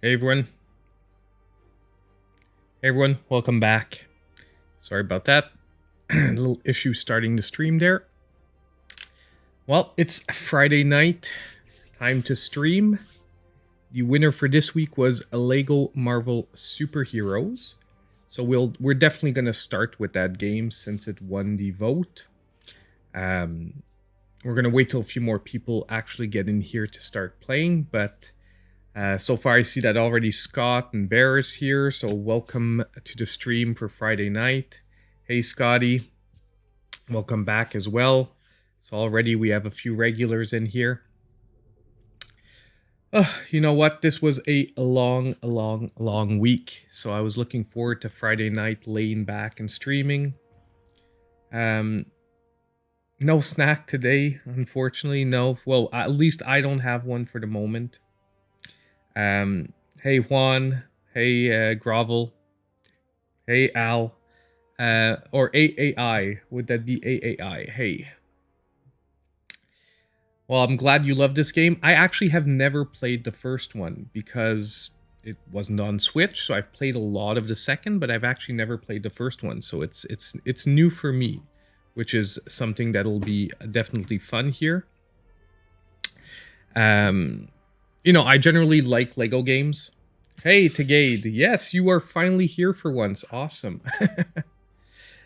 Hey everyone. Hey everyone, welcome back. Sorry about that. A little issue starting the stream there. Well, it's Friday night. Time to stream. The winner for this week was a Lego Marvel Superheroes. So we're definitely going to start with that game since it won the vote. We're going to wait till a few more people actually get in here to start playing, but so far I see that already Scott and Bear is here, so welcome to the stream for Friday night. Hey Scotty, welcome back as well. So already we have a few regulars in here. You know what? This was a long week, so I was looking forward to Friday night laying back and streaming. No snack today, unfortunately. No, well, at least I don't have one for the moment. Hey Juan, hey Grovel, hey Al, or AAI, would that be AAI? Hey. Well, I'm glad you love this game. I actually have never played the first one because it wasn't on Switch, so I've played a lot of the second, but I've actually never played the first one, so it's new for me, which is something that'll be definitely fun here. You know, I generally like Lego games. Hey, Tagade. Yes, you are finally here for once. Awesome.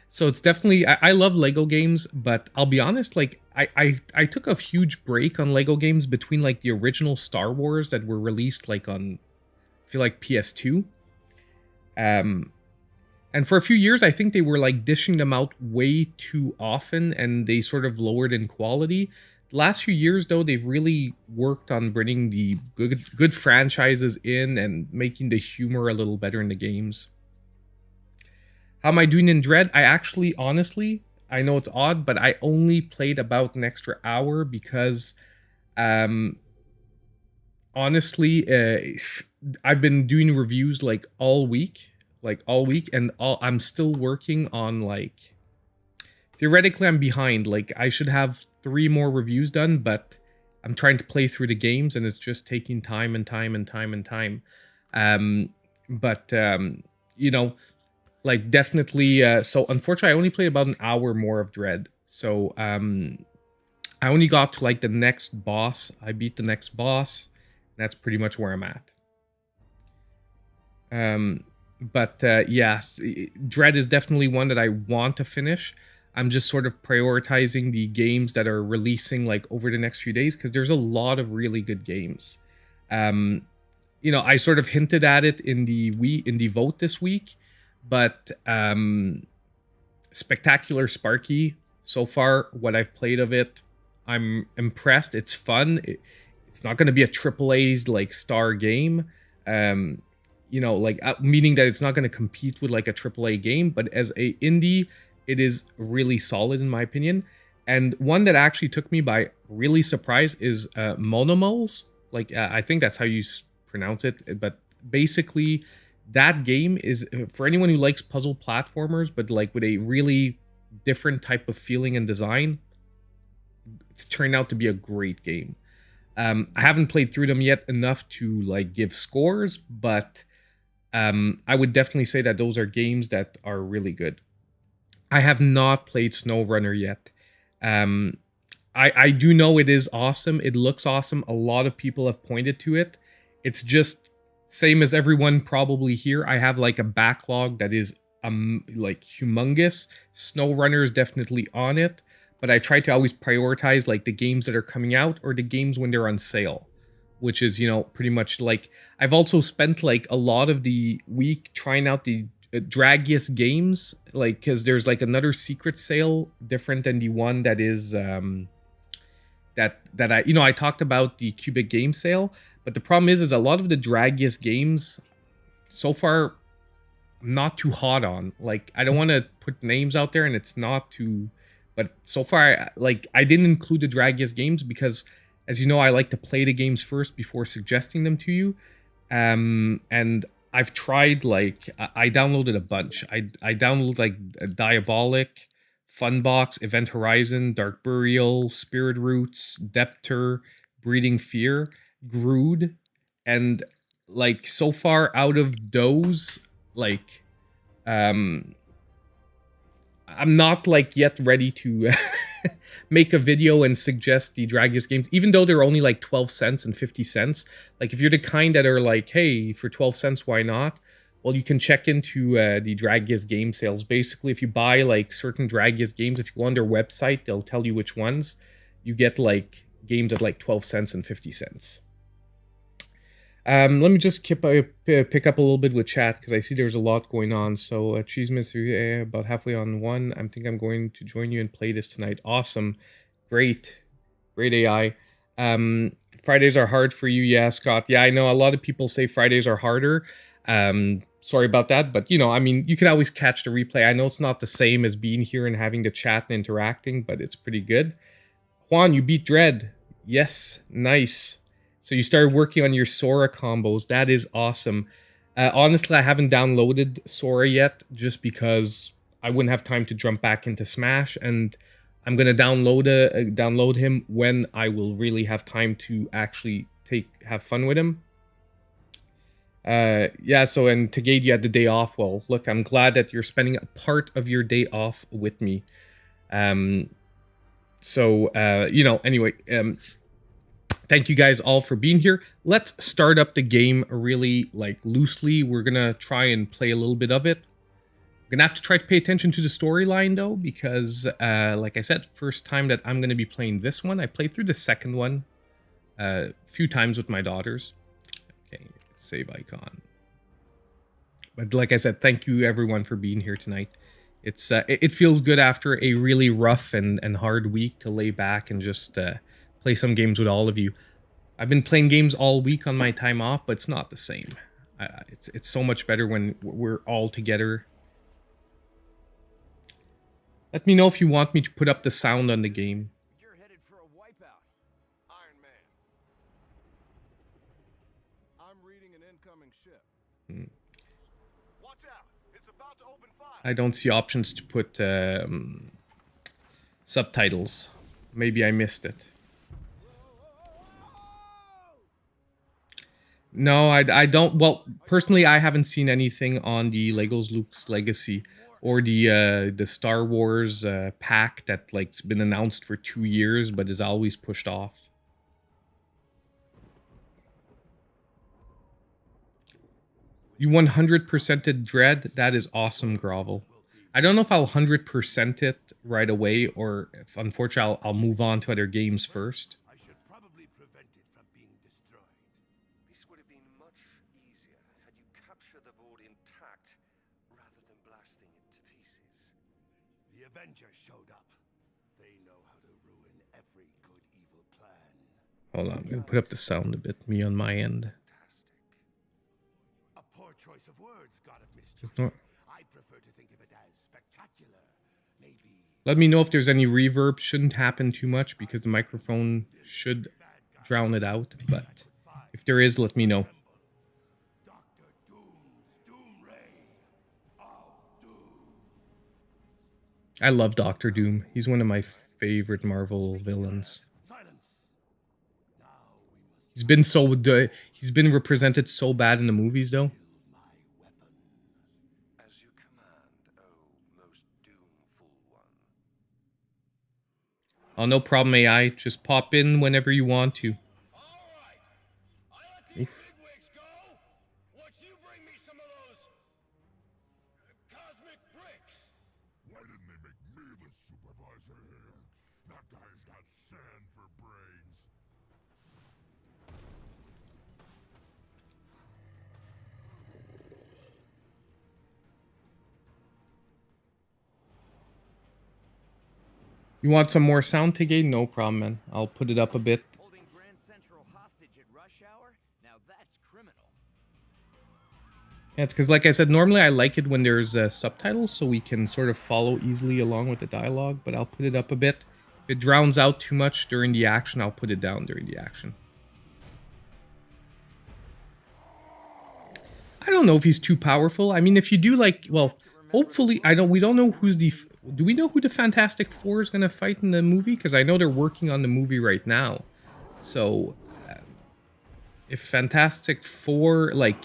So it's definitely, I love Lego games, but I'll be honest, like, I took a huge break on Lego games between, like, the original Star Wars that were released, like, on, I feel like, PS2. And for a few years, I think they were, like, dishing them out way too often, and they sort of lowered in quality. The last few years, though, they've really worked on bringing the good franchises in and making the humor a little better in the games. How am I doing in Dread? I actually, honestly, I know it's odd, but I only played about an extra hour because, honestly, I've been doing reviews like all week, and I'm still working on, like, theoretically I'm behind. Like, I should have 3 more reviews done, but I'm trying to play through the games and it's just taking time and time and time and time. You know, like, definitely, so unfortunately I only played about an hour more of Dread. So I only got to, like, the next boss. I beat the next boss. That's pretty much where I'm at. Yes, Dread is definitely one that I want to finish. I'm just sort of prioritizing the games that are releasing, like, over the next few days, because there's a lot of really good games. You know, I sort of hinted at it in the vote this week, but Spectacular Sparky, so far, what I've played of it, I'm impressed. It's fun. It's not going to be a AAA, like, star game. You know, like, meaning that it's not going to compete with, like, a AAA game, but as a indie, it is really solid in my opinion. And one that actually took me by really surprise is Monomoles. Like, I think that's how you pronounce it. But basically, that game is for anyone who likes puzzle platformers, but, like, with a really different type of feeling and design. It's turned out to be a great game. I haven't played through them yet enough to, like, give scores, but I would definitely say that those are games that are really good. I have not played SnowRunner yet. I do know it is awesome. It looks awesome. A lot of people have pointed to it. It's just, same as everyone probably here, I have, like, a backlog that is like, humongous. SnowRunner is definitely on it, but I try to always prioritize, like, the games that are coming out or the games when they're on sale, which is, you know, pretty much, like, I've also spent, like, a lot of the week trying out the Dragiest games, like, because there's, like, another secret sale different than the one that is that I, you know, I talked about the Cubic game sale, but the problem is a lot of the Dragiest games so far I'm not too hot on. Like, I don't want to put names out there and it's not too, but so far, like, I didn't include the Dragiest games because, as you know, I like to play the games first before suggesting them to you. And I've tried, like, I downloaded a bunch. I downloaded, like, Diabolic, Funbox, Event Horizon, Dark Burial, Spirit Roots, Depter, Breeding Fear, Grood, and like so far out of those, like I'm not like yet ready to make a video and suggest the Dragius games, even though they're only like 12 cents and 50 cents. Like if you're the kind that are like, hey, for 12 cents, why not? Well, you can check into the Dragius game sales. Basically, if you buy like certain Dragius games, if you go on their website, they'll tell you which ones. You get like games at like 12 cents and 50 cents. Let me just pick up a little bit with chat because I see there's a lot going on. So, Cheese Mister, about halfway on one. I think I'm going to join you and play this tonight. Awesome. Great. Great AI. Fridays are hard for you. Yeah, Scott. Yeah, I know a lot of people say Fridays are harder. Sorry about that. But, you know, I mean, you can always catch the replay. I know it's not the same as being here and having the chat and interacting, but it's pretty good. Juan, you beat Dread. Yes. Nice. So you started working on your Sora combos. That is awesome. Honestly, I haven't downloaded Sora yet just because I wouldn't have time to jump back into Smash. And I'm going to download him when I will really have time to actually have fun with him. Yeah, so and Tagade, you had the day off. Well, look, I'm glad that you're spending a part of your day off with me. You know, anyway, thank you guys all for being here. Let's start up the game really like loosely. We're gonna try and play a little bit of it. I'm gonna have to try to pay attention to the storyline though, because like I said, first time that I'm gonna be playing this one. I played through the second one a few times with my daughters. Okay, save icon. But like I said, thank you everyone for being here tonight. It's it feels good after a really rough and hard week to lay back and just play some games with all of you. I've been playing games all week on my time off, but it's not the same. It's so much better when we're all together. Let me know if you want me to put up the sound on the game. You're headed for a wipeout. Iron Man. I'm reading an incoming ship. Watch out. It's about to open fire. I don't see options to put subtitles. Maybe I missed it. No, I don't. Well, personally, I haven't seen anything on the Legos Luke's Legacy or the Star Wars pack that like's been announced for 2 years but is always pushed off. You 100%ed Dread. That is awesome, Grovel. I don't know if I'll 100% it right away or if, unfortunately, I'll move on to other games first. Showed up. They know how to ruin every good evil plan. Hold on, I'm gonna put up the sound a bit, me on my end. A poor choice of words, God of Mischief. I prefer to think of it as spectacular. Maybe. Let me know if there's any reverb. Shouldn't happen too much because the microphone should drown it out, but if there is, let me know. I love Doctor Doom. He's one of my favorite Marvel villains. He's been represented so bad in the movies, though. Oh, no problem, AI. Just pop in whenever you want to. Oof. You want some more sound, Tigay? No problem, man. I'll put it up a bit. Holding Grand Central hostage at rush hour? Now that's criminal. Yeah, it's because, like I said, normally I like it when there's subtitles so we can sort of follow easily along with the dialogue, but I'll put it up a bit. If it drowns out too much during the action, I'll put it down during the action. I don't know if he's too powerful. I mean, if you do like, well, hopefully, we don't know who's the, do we know who the Fantastic Four is going to fight in the movie? Because I know they're working on the movie right now. So, if Fantastic Four, like,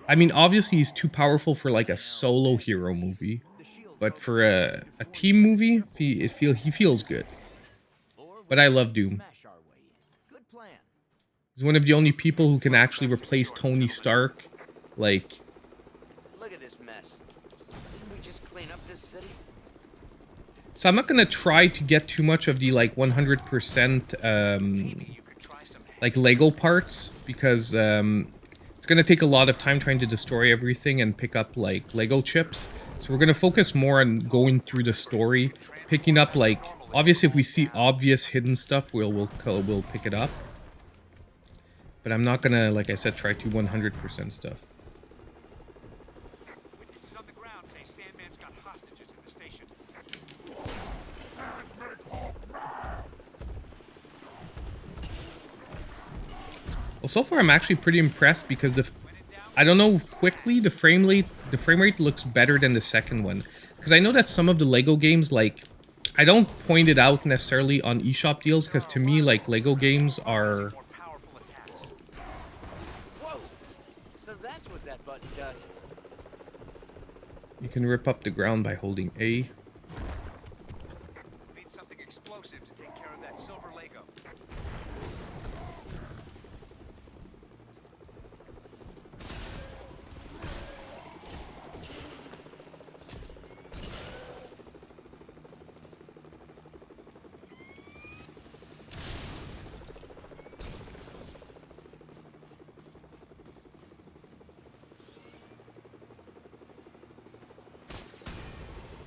I mean, obviously he's too powerful for like a solo hero movie, but for a team movie, he feels good. But I love Doom. He's one of the only people who can actually replace Tony Stark. Like, look at this mess. Didn't we just clean up this city? so I'm not gonna try to get too much of the like 100% like Lego parts, because it's gonna take a lot of time trying to destroy everything and pick up like Lego chips. So we're gonna focus more on going through the story, picking up like, obviously if we see obvious hidden stuff, we'll pick it up. But I'm not gonna, like I said, try to 100% stuff. Witnesses on the ground say Sandman's got hostages in the station. Well, so far I'm actually pretty impressed because I don't know, quickly the frame rate looks better than the second one. Because I know that some of the Lego games, like, I don't point it out necessarily on eShop deals, because to me, like, Lego games are... Whoa! So that's what that button does. You can rip up the ground by holding A. Need something explosive to take care of that silver Lego.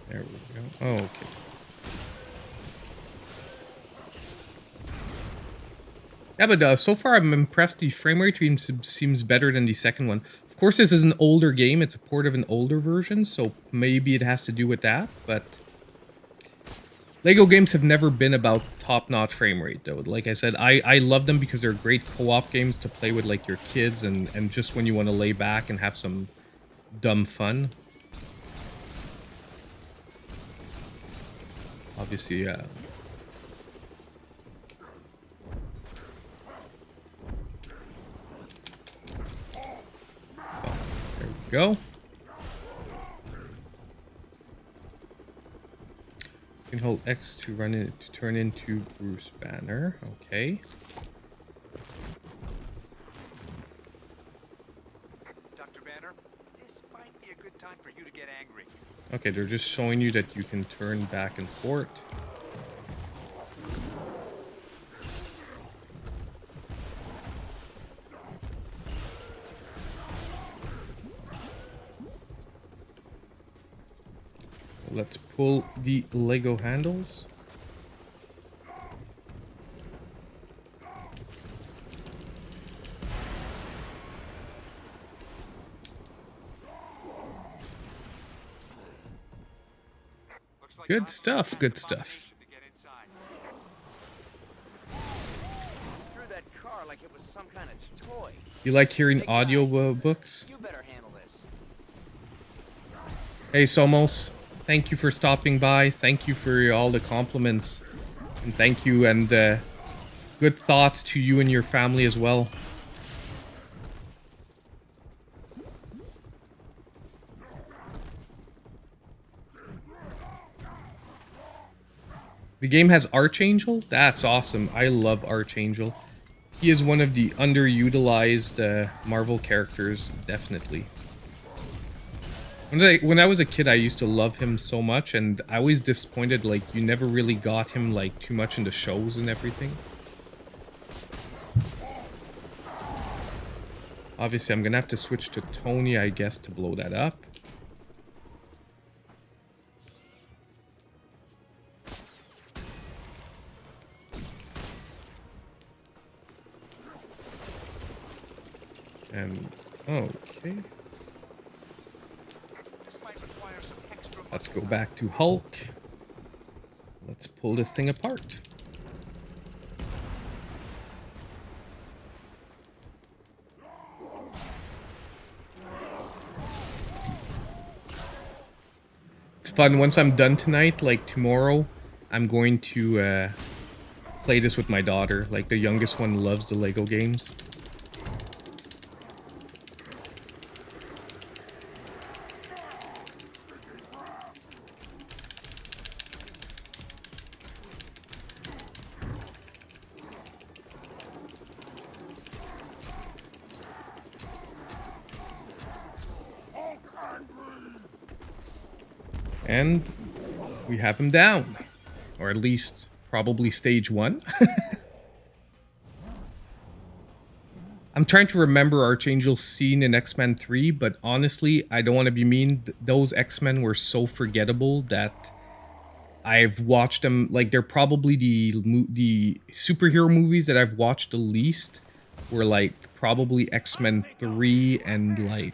There we go. Oh, okay. Yeah, but so far I'm impressed. The frame rate seems better than the second one. Of course, this is an older game. It's a port of an older version, so maybe it has to do with that. But Lego games have never been about top-notch frame rate, though. Like I said, I love them because they're great co-op games to play with like your kids and just when you want to lay back and have some dumb fun. Obviously, yeah. Oh, there we go. You can hold X to run it to turn into Bruce Banner. Okay. Dr. Banner, this might be a good time for you to get angry. Okay, they're just showing you that you can turn back and forth. Let's pull the Lego handles. Good stuff, good stuff. Threw that car like it was some kind of toy. You like hearing audio books? You better handle this. Hey Somos, thank you for stopping by. Thank you for all the compliments. And thank you, and good thoughts to you and your family as well. The game has Archangel? That's awesome. I love Archangel. He is one of the underutilized Marvel characters, definitely. When I was a kid, I used to love him so much, and I always disappointed, like, you never really got him, like, too much in the shows and everything. Obviously, I'm gonna have to switch to Tony, I guess, to blow that up. And, okay. Let's go back to Hulk. Let's pull this thing apart. It's fun. Once I'm done tonight, like tomorrow, I'm going to play this with my daughter. Like, the youngest one loves the Lego games. And we have him down. Or at least, probably stage 1. I'm trying to remember Archangel's scene in X-Men 3, but honestly, I don't want to be mean. Those X-Men were so forgettable that I've watched them. Like, they're probably the superhero movies that I've watched the least were, like, probably X-Men 3 and, like...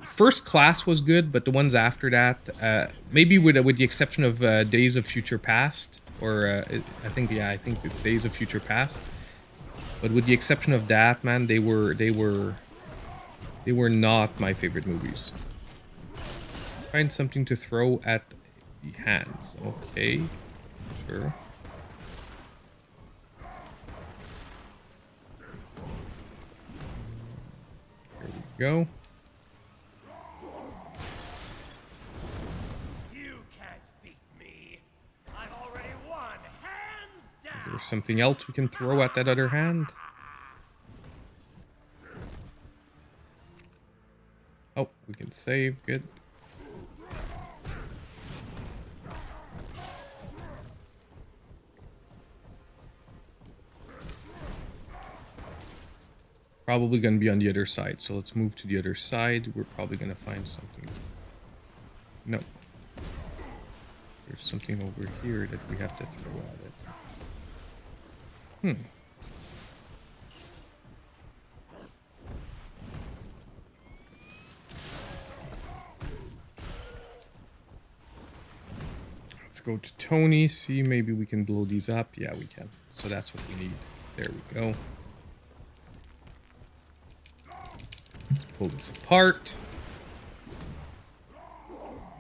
First Class was good, but the ones after that, maybe with the exception of Days of Future Past, or I think it's Days of Future Past. But with the exception of that, man, they were not my favorite movies. Find something to throw at the hands. Okay, sure. Here we go. There's something else we can throw at that other hand. Oh, we can save. Good. Probably going to be on the other side, so let's move to the other side. We're probably going to find something. No. There's something over here that we have to throw at it. Let's go to Tony, see maybe we can blow these up. Yeah, we can. So that's what we need. There we go. Let's pull this apart.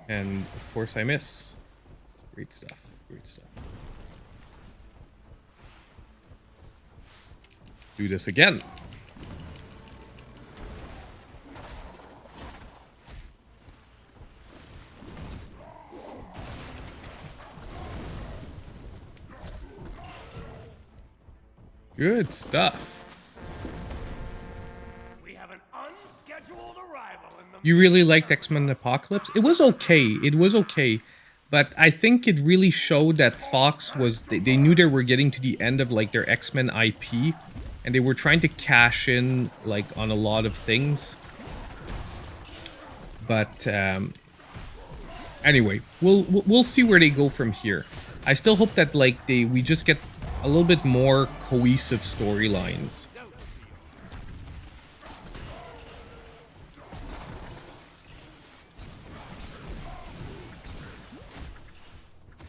And of course I miss. Great stuff. Great stuff. Do this again. Good stuff. We have an unscheduled arrival in the... You really liked X-Men Apocalypse? It was okay. It was okay. But I think it really showed that Fox was... They knew they were getting to the end of, like, their X-Men IP. And they were trying to cash in, like, on a lot of things. But, anyway, we'll see where they go from here. I still hope that, like, we just get a little bit more cohesive storylines.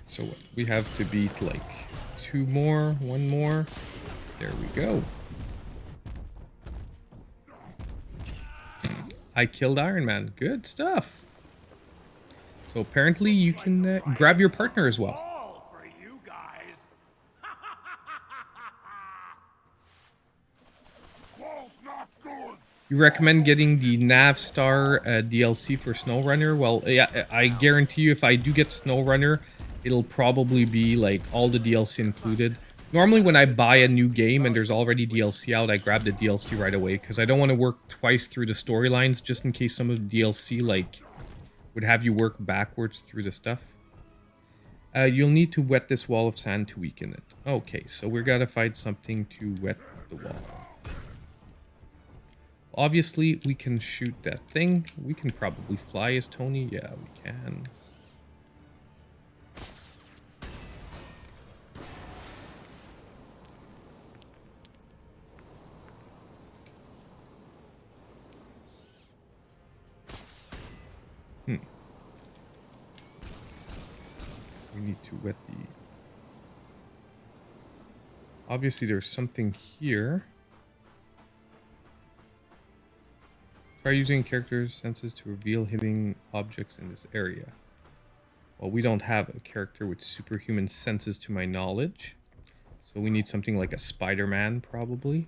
So what? We have to beat, like, 2 more, 1 more. There we go. I killed Iron Man. Good stuff. So apparently you can grab your partner as well. All for you guys. Ball's not good. You recommend getting the Navstar DLC for SnowRunner? Well, yeah, I guarantee you if I do get SnowRunner, it'll probably be like all the DLC included. Normally when I buy a new game and there's already DLC out, I grab the DLC right away because I don't want to work twice through the storylines just in case some of the DLC like would have you work backwards through the stuff. You'll need to wet this wall of sand to weaken it. Okay, so we're gotta find something to wet the wall. Obviously, we can shoot that thing. We can probably fly as Tony. Yeah, we can. We need to wet the... Obviously, there's something here. Try using characters' senses to reveal hidden objects in this area. Well, we don't have a character with superhuman senses to my knowledge. So we need something like a Spider-Man, probably.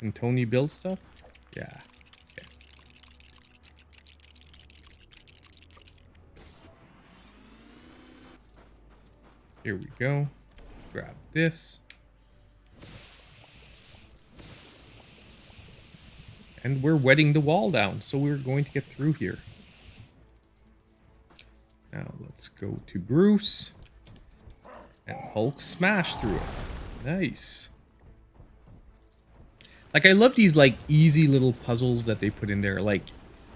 Can Tony build stuff? Yeah. Okay. Here we go. Grab this. And we're wetting the wall down, so we're going to get through here. Now let's go to Bruce. And Hulk smash through it. Nice. Like, I love these, like, easy little puzzles that they put in there. Like,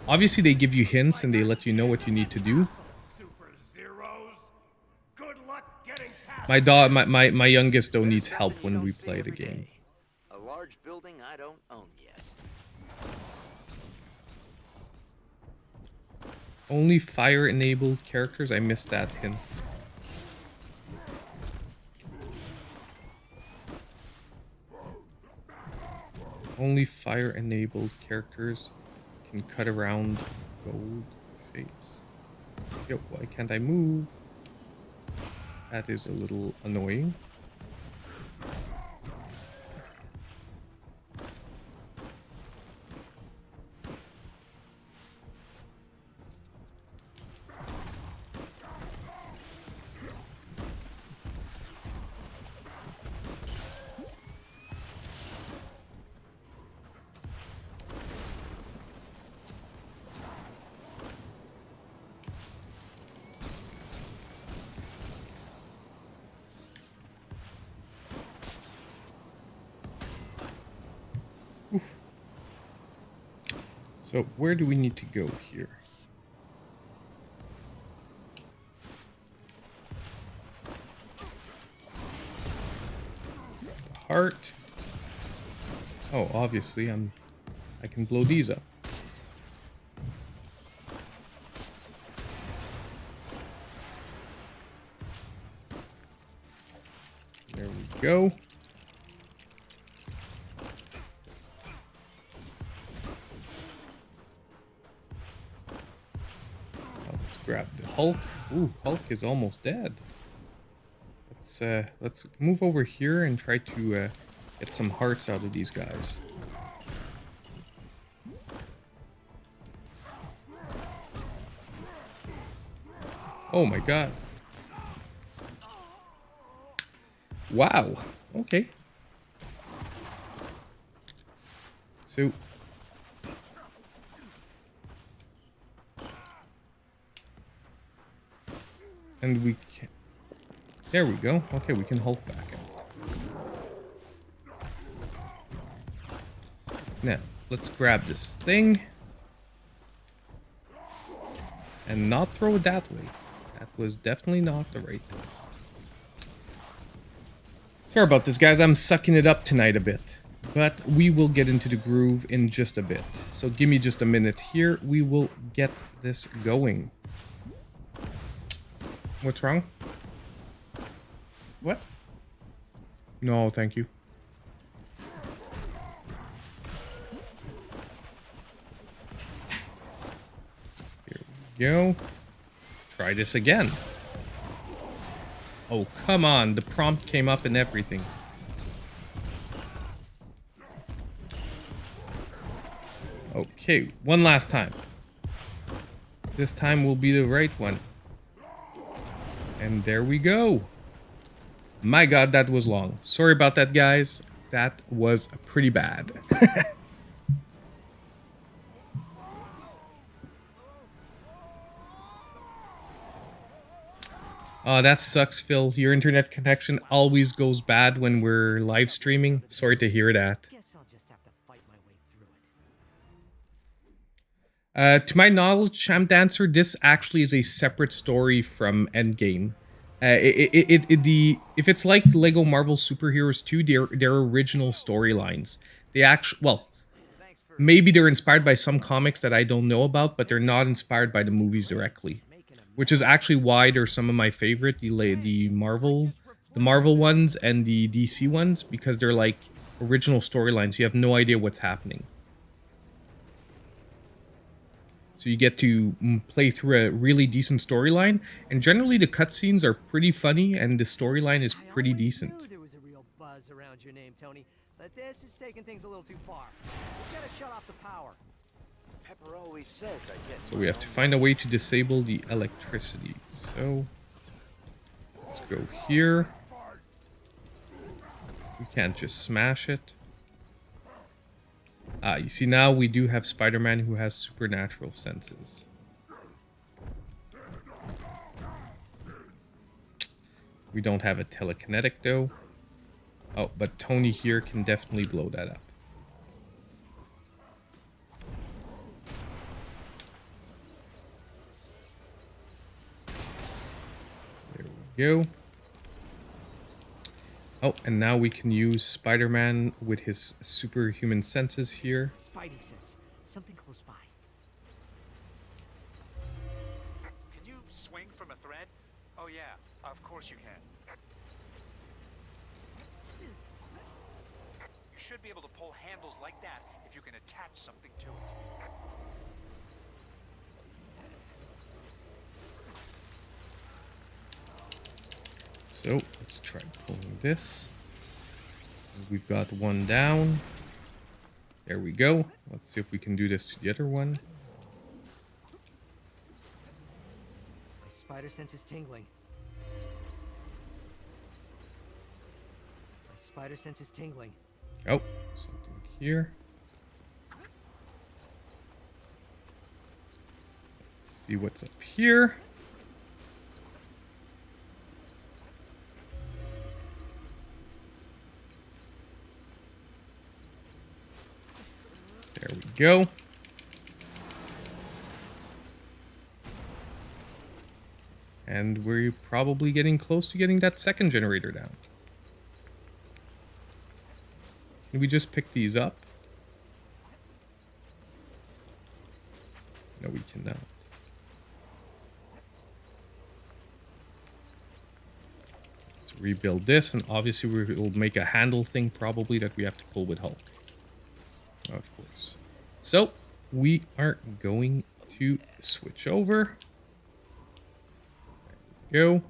obviously they give you hints and they let you know what you need to do. My youngest, though, needs help when we play the game. A large building I don't own yet. Only fire-enabled characters? I missed that hint. Only fire-enabled characters can cut around gold shapes. Yo, why can't I move? That is a little annoying. Oof. So where do we need to go here? The heart. Oh, obviously I can blow these up. There we go. Grab the Hulk. Ooh, Hulk is almost dead. Let's move over here and try to get some hearts out of these guys. Oh my god. Wow. Okay. So and we can... There we go. Okay, we can Hulk back out. Now, let's grab this thing. And not throw it that way. That was definitely not the right thing. Sorry about this, guys. I'm sucking it up tonight a bit. But we will get into the groove in just a bit. So give me just a minute here. We will get this going. What's wrong? What? No, thank you. Here we go. Try this again. Oh, come on. The prompt came up and everything. Okay, one last time. This time will be the right one. And there we go. My god, that was long. Sorry about that, guys. That was pretty bad. Oh, that sucks, Phil. Your internet connection always goes bad when we're live streaming. Sorry to hear that. Guess I'll just have to fight my way through it. To my knowledge, Sham Dancer, this actually is a separate story from Endgame. If it's like Lego Marvel Superheroes 2, they're original storylines. They actually, well, maybe they're inspired by some comics that I don't know about, but they're not inspired by the movies directly. Which is actually why they're some of my favorite, the Marvel ones and the DC ones, because they're like original storylines. You have no idea what's happening. So you get to play through a really decent storyline, and generally the cutscenes are pretty funny, and the storyline is pretty decent. I always knew there was a real buzz around your name, Tony, but this is taking things a little too far. We gotta shut off the power. Pepper always says I get. So we have to find a way to disable the electricity. So let's go here. We can't just smash it. You see, now we do have Spider-Man who has supernatural senses. We don't have a telekinetic though. Oh, but Tony here can definitely blow that up. There we go. Oh, and now we can use Spider-Man with his superhuman senses here. Spidey sense. Something close by. Can you swing from a thread? Oh yeah, of course you can. You should be able to pull handles like that if you can attach something to it. So let's try pulling this. We've got one down. There we go. Let's see if we can do this to the other one. My spider sense is tingling. My spider sense is tingling. Oh, something here. Let's see what's up here. There we go. And we're probably getting close to getting that second generator down. Can we just pick these up? No, we cannot. Let's rebuild this, and obviously we'll make a handle thing probably that we have to pull with Hulk. Of course. So, we are going to switch over. There we go.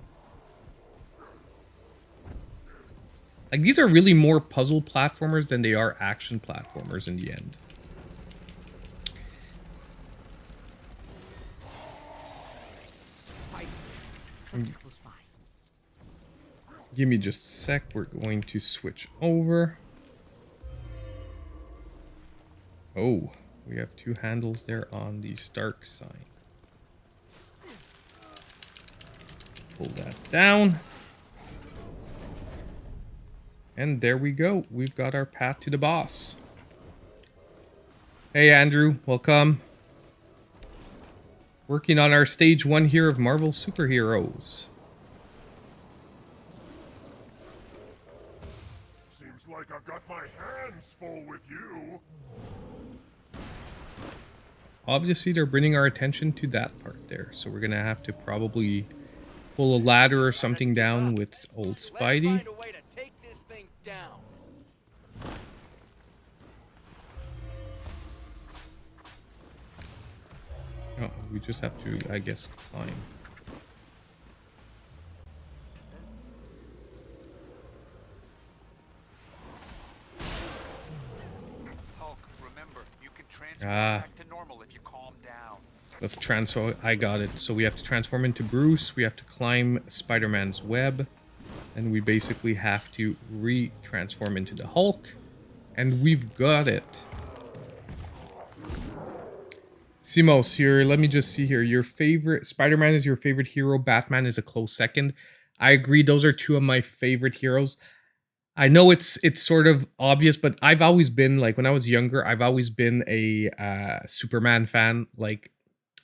Like, these are really more puzzle platformers than they are action platformers in the end. Spidey sense. Something close by. Give me just a sec. We're going to switch over. Oh, we have two handles there on the Stark sign. Let's pull that down. And there we go. We've got our path to the boss. Hey, Andrew. Welcome. Working on our stage 1 here of Marvel Superheroes. Seems like I've got my hands full with you. Obviously, they're bringing our attention to that part there. So we're going to have to probably pull a ladder or something down with old Spidey. Let's find a way to take this thing down. Oh, we just have to, I guess, climb. Hulk, remember, you can transfer back to normal if you calm down. Let's transform. I got it. So we have to transform into Bruce. We have to climb Spider-Man's web. And we basically have to re-transform into the Hulk. And we've got it. Simos here. Let me just see here. Your favorite... Spider-Man is your favorite hero. Batman is a close second. I agree. Those are two of my favorite heroes. I know it's sort of obvious, but I've always been, like, when I was younger, I've always been a Superman fan. Like,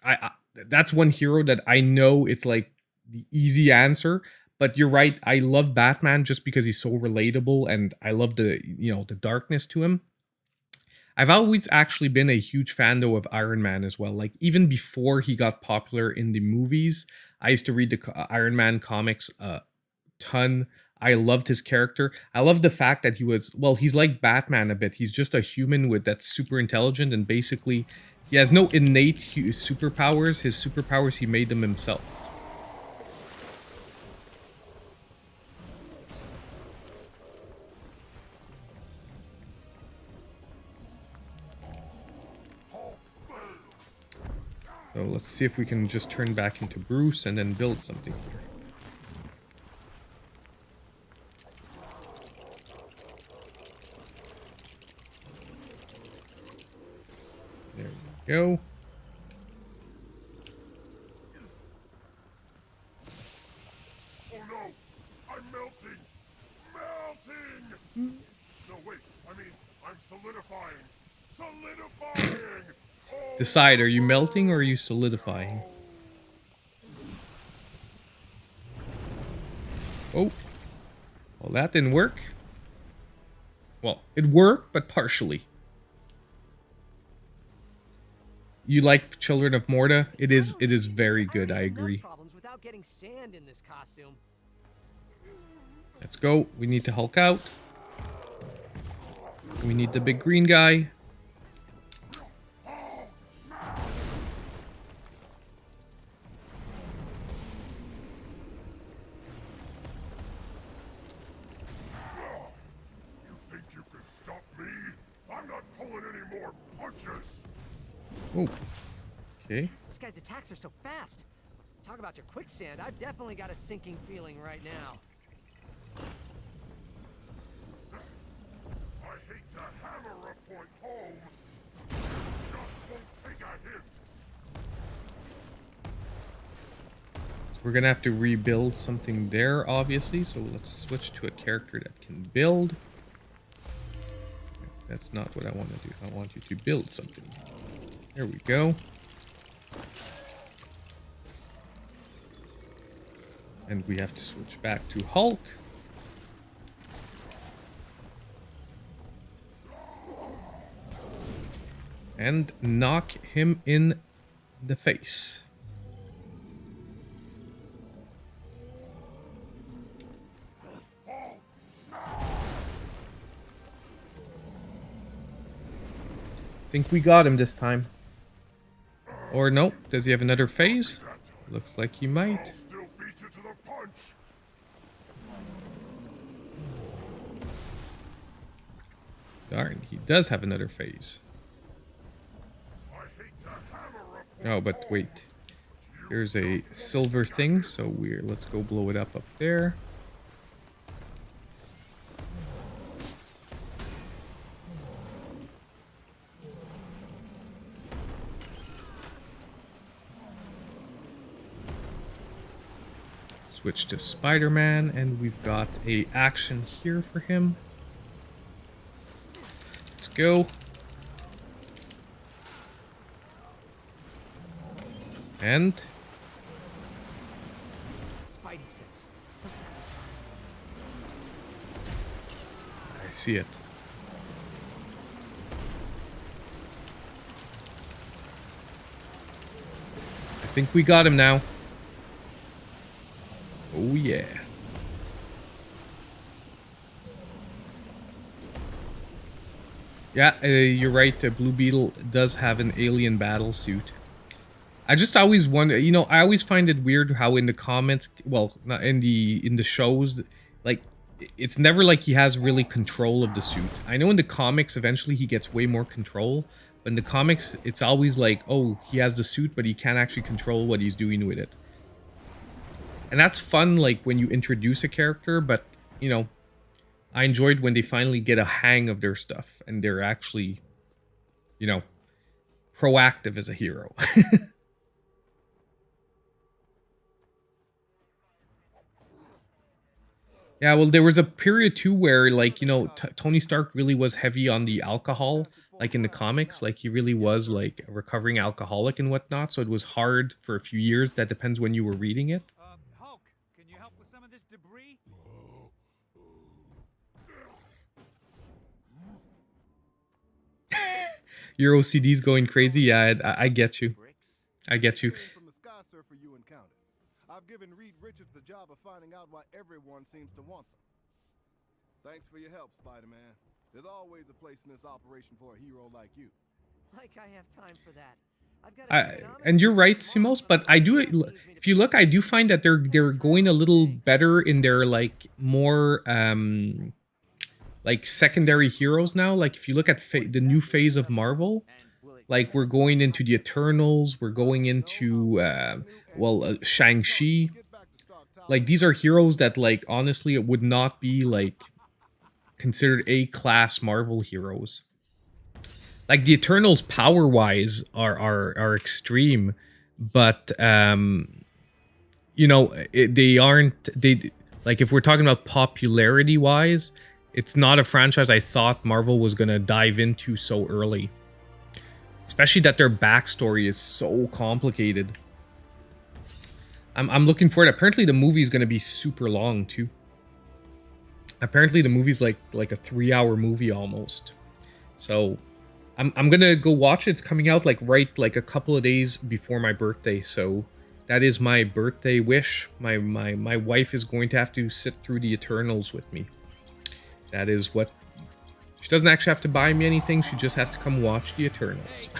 I that's one hero that I know it's like the easy answer, but you're right. I love Batman just because he's so relatable, and I love the, you know, the darkness to him. I've always actually been a huge fan though of Iron Man as well. Like, even before he got popular in the movies, I used to read the Iron Man comics a ton. I loved his character. I love the fact that he was, well, he's like Batman a bit. He's just a human with that's super intelligent, and basically He has no innate superpowers. His superpowers, he made them himself. So let's see if we can just turn back into Bruce and then build something here. There we go. Oh no! I'm melting! Melting! No, wait. I mean, I'm solidifying. Solidifying! Oh, Decide, are you melting or are you solidifying? Oh. Well, that didn't work. Well, it worked, but partially. You like Children of Morta? It is very good, I agree. Problems without getting sand in this costume. Let's go. We need to Hulk out. We need the big green guy. You think you can stop me? I'm not pulling any more punches! Oh. Okay. This guy's attacks are so fast. Talk about your quicksand. I've definitely got a sinking feeling right now. I hate to hammer a point home. Just won't take a hit. So we're gonna have to rebuild something there, obviously. So let's switch to a character that can build. That's not what I want to do. I want you to build something. There we go. And we have to switch back to Hulk. And knock him in the face. Think we got him this time. Or nope. Does he have another phase? Looks like he might. Still beat you to the punch. Darn, he does have another phase. I hate to hammer a point Oh, but wait. Here's a silver thing, so let's go blow it up there. Switch to Spider-Man, and we've got a action here for him. Let's go. And Spidey sense. Something. I see it. I think we got him now. Oh yeah. Yeah, you're right. Blue Beetle does have an alien battle suit. I just always wonder, I always find it weird how in the comments, well, not in the shows, like it's never like he has really control of the suit. I know in the comics eventually he gets way more control, but in the comics it's always like, oh, he has the suit, but he can't actually control what he's doing with it. And that's fun, like, when you introduce a character, but, I enjoyed when they finally get a hang of their stuff, and they're actually, proactive as a hero. Yeah, well, there was a period, too, where, like, Tony Stark really was heavy on the alcohol, like, in the comics. Like, he really was, like, a recovering alcoholic and whatnot, so it was hard for a few years. That depends when you were reading it. Hulk, can you help with some of this debris? Your OCD's going crazy. Yeah, I get you. I get you. From the Sky Surfer you encountered. I've given Reed Richards the job of finding out why everyone seems to want them. Thanks for your help, Spider-Man. There's always a place in this operation for a hero like you. Like I have time for that. I've got a And you're right, Simos, but I do, if you look, I do find that they're going a little better in their like more like secondary heroes now. Like if you look at the new phase of Marvel, like we're going into the Eternals, we're going into Shang-Chi. Like these are heroes that like honestly it would not be like considered A-class Marvel heroes. Like the Eternals power-wise are extreme, but you know, they aren't, they like if we're talking about popularity-wise, it's not a franchise I thought Marvel was going to dive into so early. Especially that their backstory is so complicated. I'm looking for it. Apparently the movie is going to be super long too. Apparently the movie's like a 3-hour movie almost. So I'm gonna go watch it. It's coming out like a couple of days before my birthday. So that is my birthday wish. My wife is going to have to sit through the Eternals with me. That is what... She doesn't actually have to buy me anything. She just has to come watch the Eternals.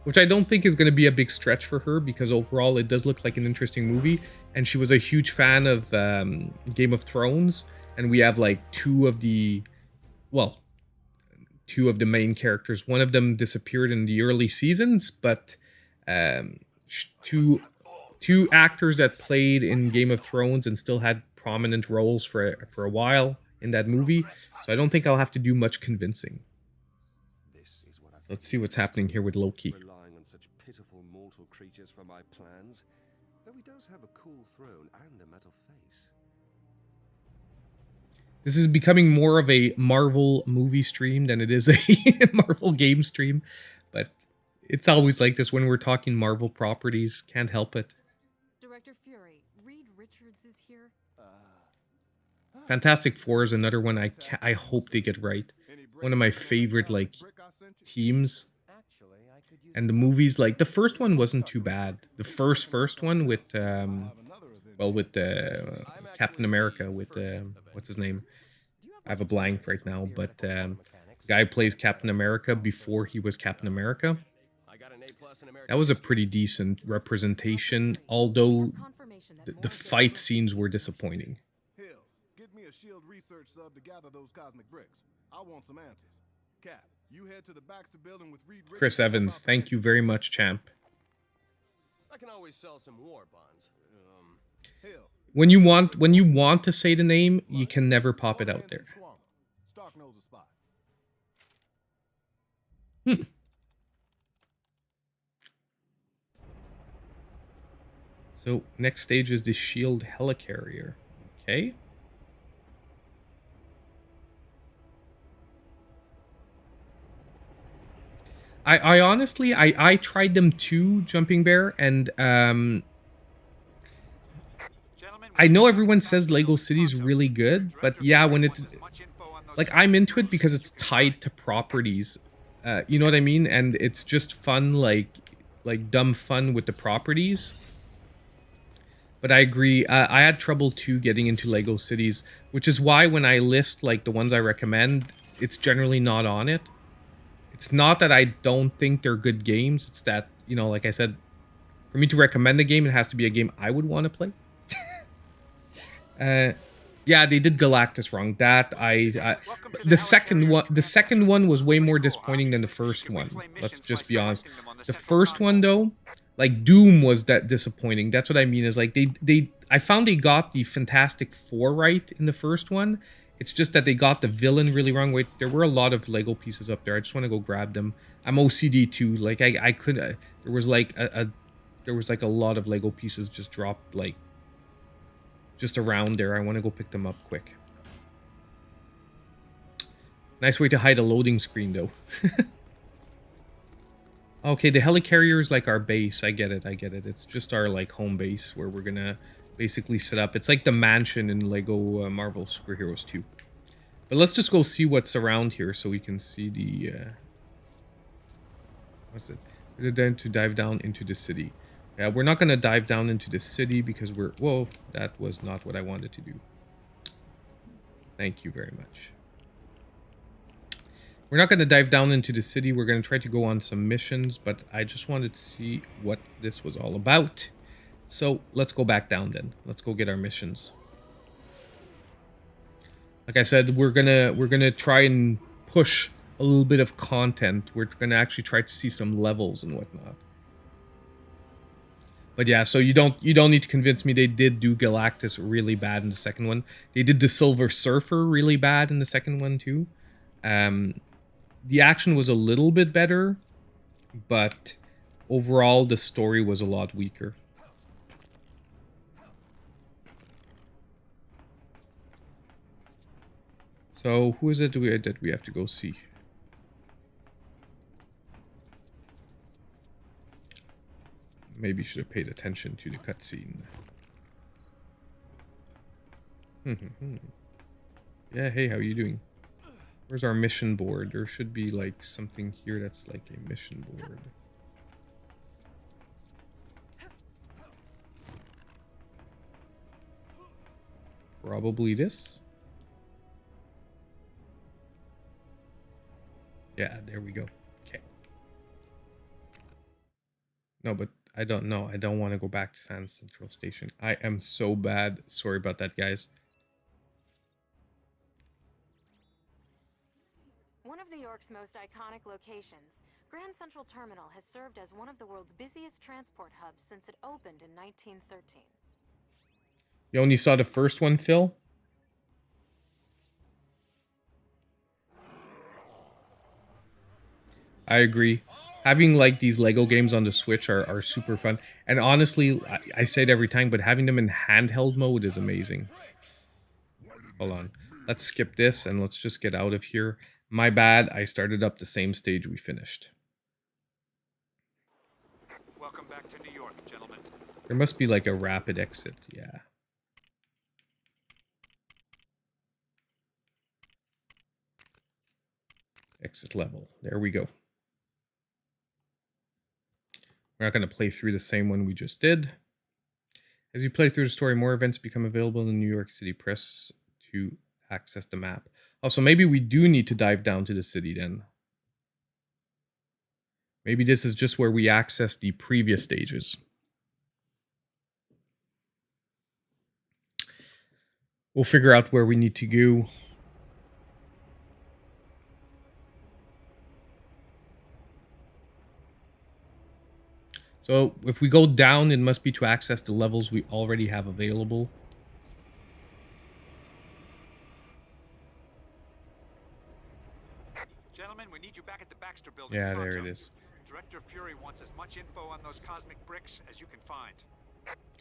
Which I don't think is going to be a big stretch for her, because overall it does look like an interesting movie. And she was a huge fan of Game of Thrones. And we have like two of the main characters. One of them disappeared in the early seasons, but two actors that played in Game of Thrones and still had prominent roles for a while in that movie. So I don't think I'll have to do much convincing. Let's see what's happening here with Loki. Relying on such pitiful mortal creatures for my plans, though he does have a cool throne and a metal face. This is becoming more of a Marvel movie stream than it is a Marvel game stream, but it's always like this when we're talking Marvel properties. Can't help it. Director Fury, Reed Richards is here. Fantastic Four is another one I hope they get right. One of my favorite like teams. And the movies, like the first one wasn't too bad. The first one with Captain America with what's his name? I have a blank right now, but the guy who plays Captain America before he was Captain America. That was a pretty decent representation, although the fight scenes were disappointing. Hill, get me a shield research sub to gather those cosmic bricks. I want some answers. Cap, you head to the Baxter Building with Reed Richards. Chris Evans, thank you very much, champ. I can always sell some war bonds. Hill. When you want to say the name, you can never pop it out there. Stark knows a spot. So next stage is the shield helicarrier. Okay. I honestly I tried them too, Jumping Bear, and I know everyone says Lego City's really good, but yeah, when it's like I'm into it because it's tied to properties. You know what I mean? And it's just fun, like dumb fun with the properties. But I agree, I had trouble too getting into Lego Cities, which is why when I list like the ones I recommend, it's generally not on it. It's not that I don't think they're good games. It's that, you know, like I said, for me to recommend a game, it has to be a game I would want to play. Yeah, they did Galactus wrong. That the second one was way more disappointing than the first one. Let's just be honest. The first one though, like Doom was that disappointing. That's what I mean, is like I found they got the Fantastic Four right in the first one. It's just that they got the villain really wrong. Wait, there were a lot of Lego pieces up there. I just want to go grab them. I'm OCD too. Like I could there was like a lot of Lego pieces just dropped like just around there. I want to go pick them up quick. Nice way to hide a loading screen though. Okay, the helicarrier is like our base. I get it. It's just our like home base where we're gonna basically set up. It's like the mansion in Lego Marvel Superheroes 2. But let's just go see what's around here so we can see the what's it? We're going to dive down into the city. Yeah, we're not gonna dive down into the city because whoa, that was not what I wanted to do. Thank you very much. We're not going to dive down into the city. We're going to try to go on some missions, but I just wanted to see what this was all about. So let's go back down then. Let's go get our missions. Like I said, we're gonna try and push a little bit of content. We're gonna actually try to see some levels and whatnot. But yeah, so you don't need to convince me they did do Galactus really bad in the second one. They did the Silver Surfer really bad in the second one too. The action was a little bit better, but overall the story was a lot weaker. So who is it that we have to go see? Maybe should have paid attention to the cutscene. Yeah, hey, how you doing? Where's our mission board? There should be like something here that's like a mission board. Probably this. Yeah, there we go. Okay. No, but I don't know. I don't want to go back to Sand Central Station. I am so bad. Sorry about that, guys. One of New York's most iconic locations, Grand Central Terminal has served as one of the world's busiest transport hubs since it opened in 1913. You only saw the first one, Phil? I agree. Having like these Lego games on the Switch are super fun. And honestly, I say it every time, but having them in handheld mode is amazing. Hold on. Let's skip this and let's just get out of here. My bad, I started up the same stage we finished. Welcome back to New York, gentlemen. There must be like a rapid exit, yeah. Exit level. There we go. We're not going to play through the same one we just did. As you play through the story, more events become available in New York City. Press to access the map. Also, maybe we do need to dive down to the city then. Maybe this is just where we access the previous stages. We'll figure out where we need to go. So if we go down, it must be to access the levels we already have available. Gentlemen, we need you back at the Baxter Building. Yeah, pronto. there it is. Director Fury wants as much info on those cosmic bricks as you can find.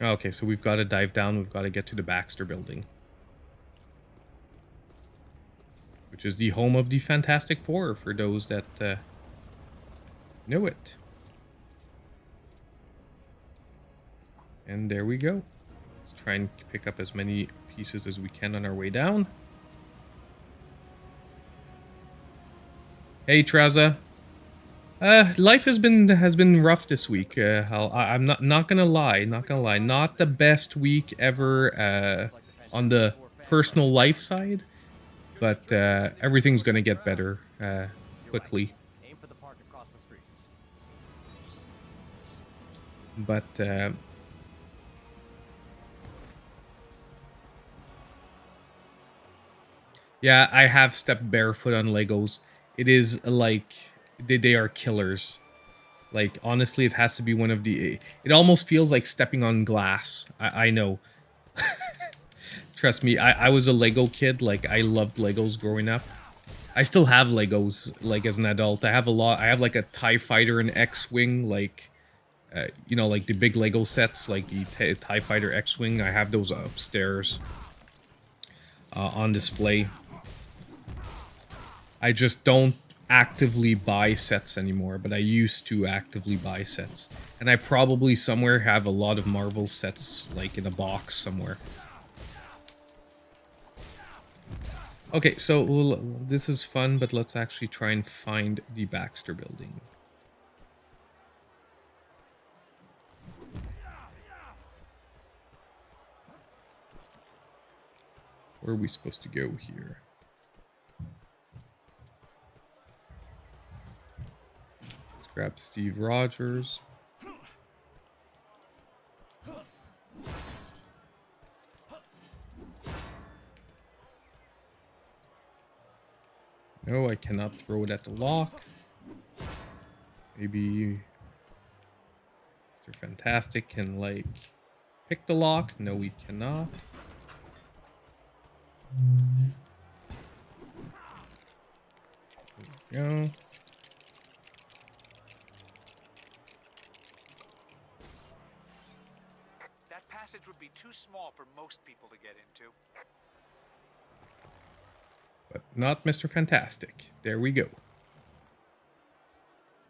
Okay, so we've got to dive down. We've got to get to the Baxter Building, which is the home of the Fantastic Four for those that know it. And there we go. Let's try and pick up as many pieces as we can on our way down. Hey, Traza. Life has been rough this week. I'm not gonna lie. Not the best week ever on the personal life side, but everything's gonna get better quickly. Aim for the park across the street. But yeah, I have stepped barefoot on Legos. It is like they are killers. Like honestly, it has to be one of the. It almost feels like stepping on glass. I know. Trust me, I was a Lego kid. Like I loved Legos growing up. I still have Legos like as an adult. I have a lot. I have like a TIE Fighter and X-Wing, like you know, like the big Lego sets, like the TIE Fighter X-Wing. I have those upstairs on display. I just don't actively buy sets anymore, but I used to actively buy sets. And I probably somewhere have a lot of Marvel sets, like in a box somewhere. Okay, so this is fun, but let's actually try and find the Baxter Building. Where are we supposed to go here? Grab Steve Rogers. No, I cannot throw it at the lock. Maybe Mr. Fantastic can, like, pick the lock. No, we cannot. There we go. That passage would be too small for most people to get into. But not Mr. Fantastic. There we go.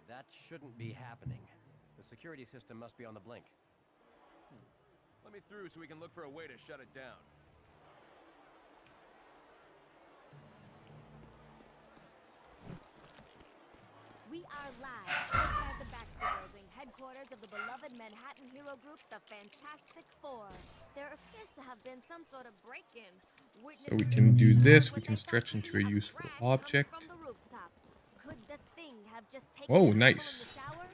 That shouldn't be happening. The security system must be on the blink. Let me through so we can look for a way to shut it down. We are live outside the Baxter Building, headquarters of the beloved Manhattan hero group, the Fantastic Four. There appears to have been some sort of break-in. So we can do this. We can stretch into a useful object. Could the thing have just taken Whoa, a nice. in the shower?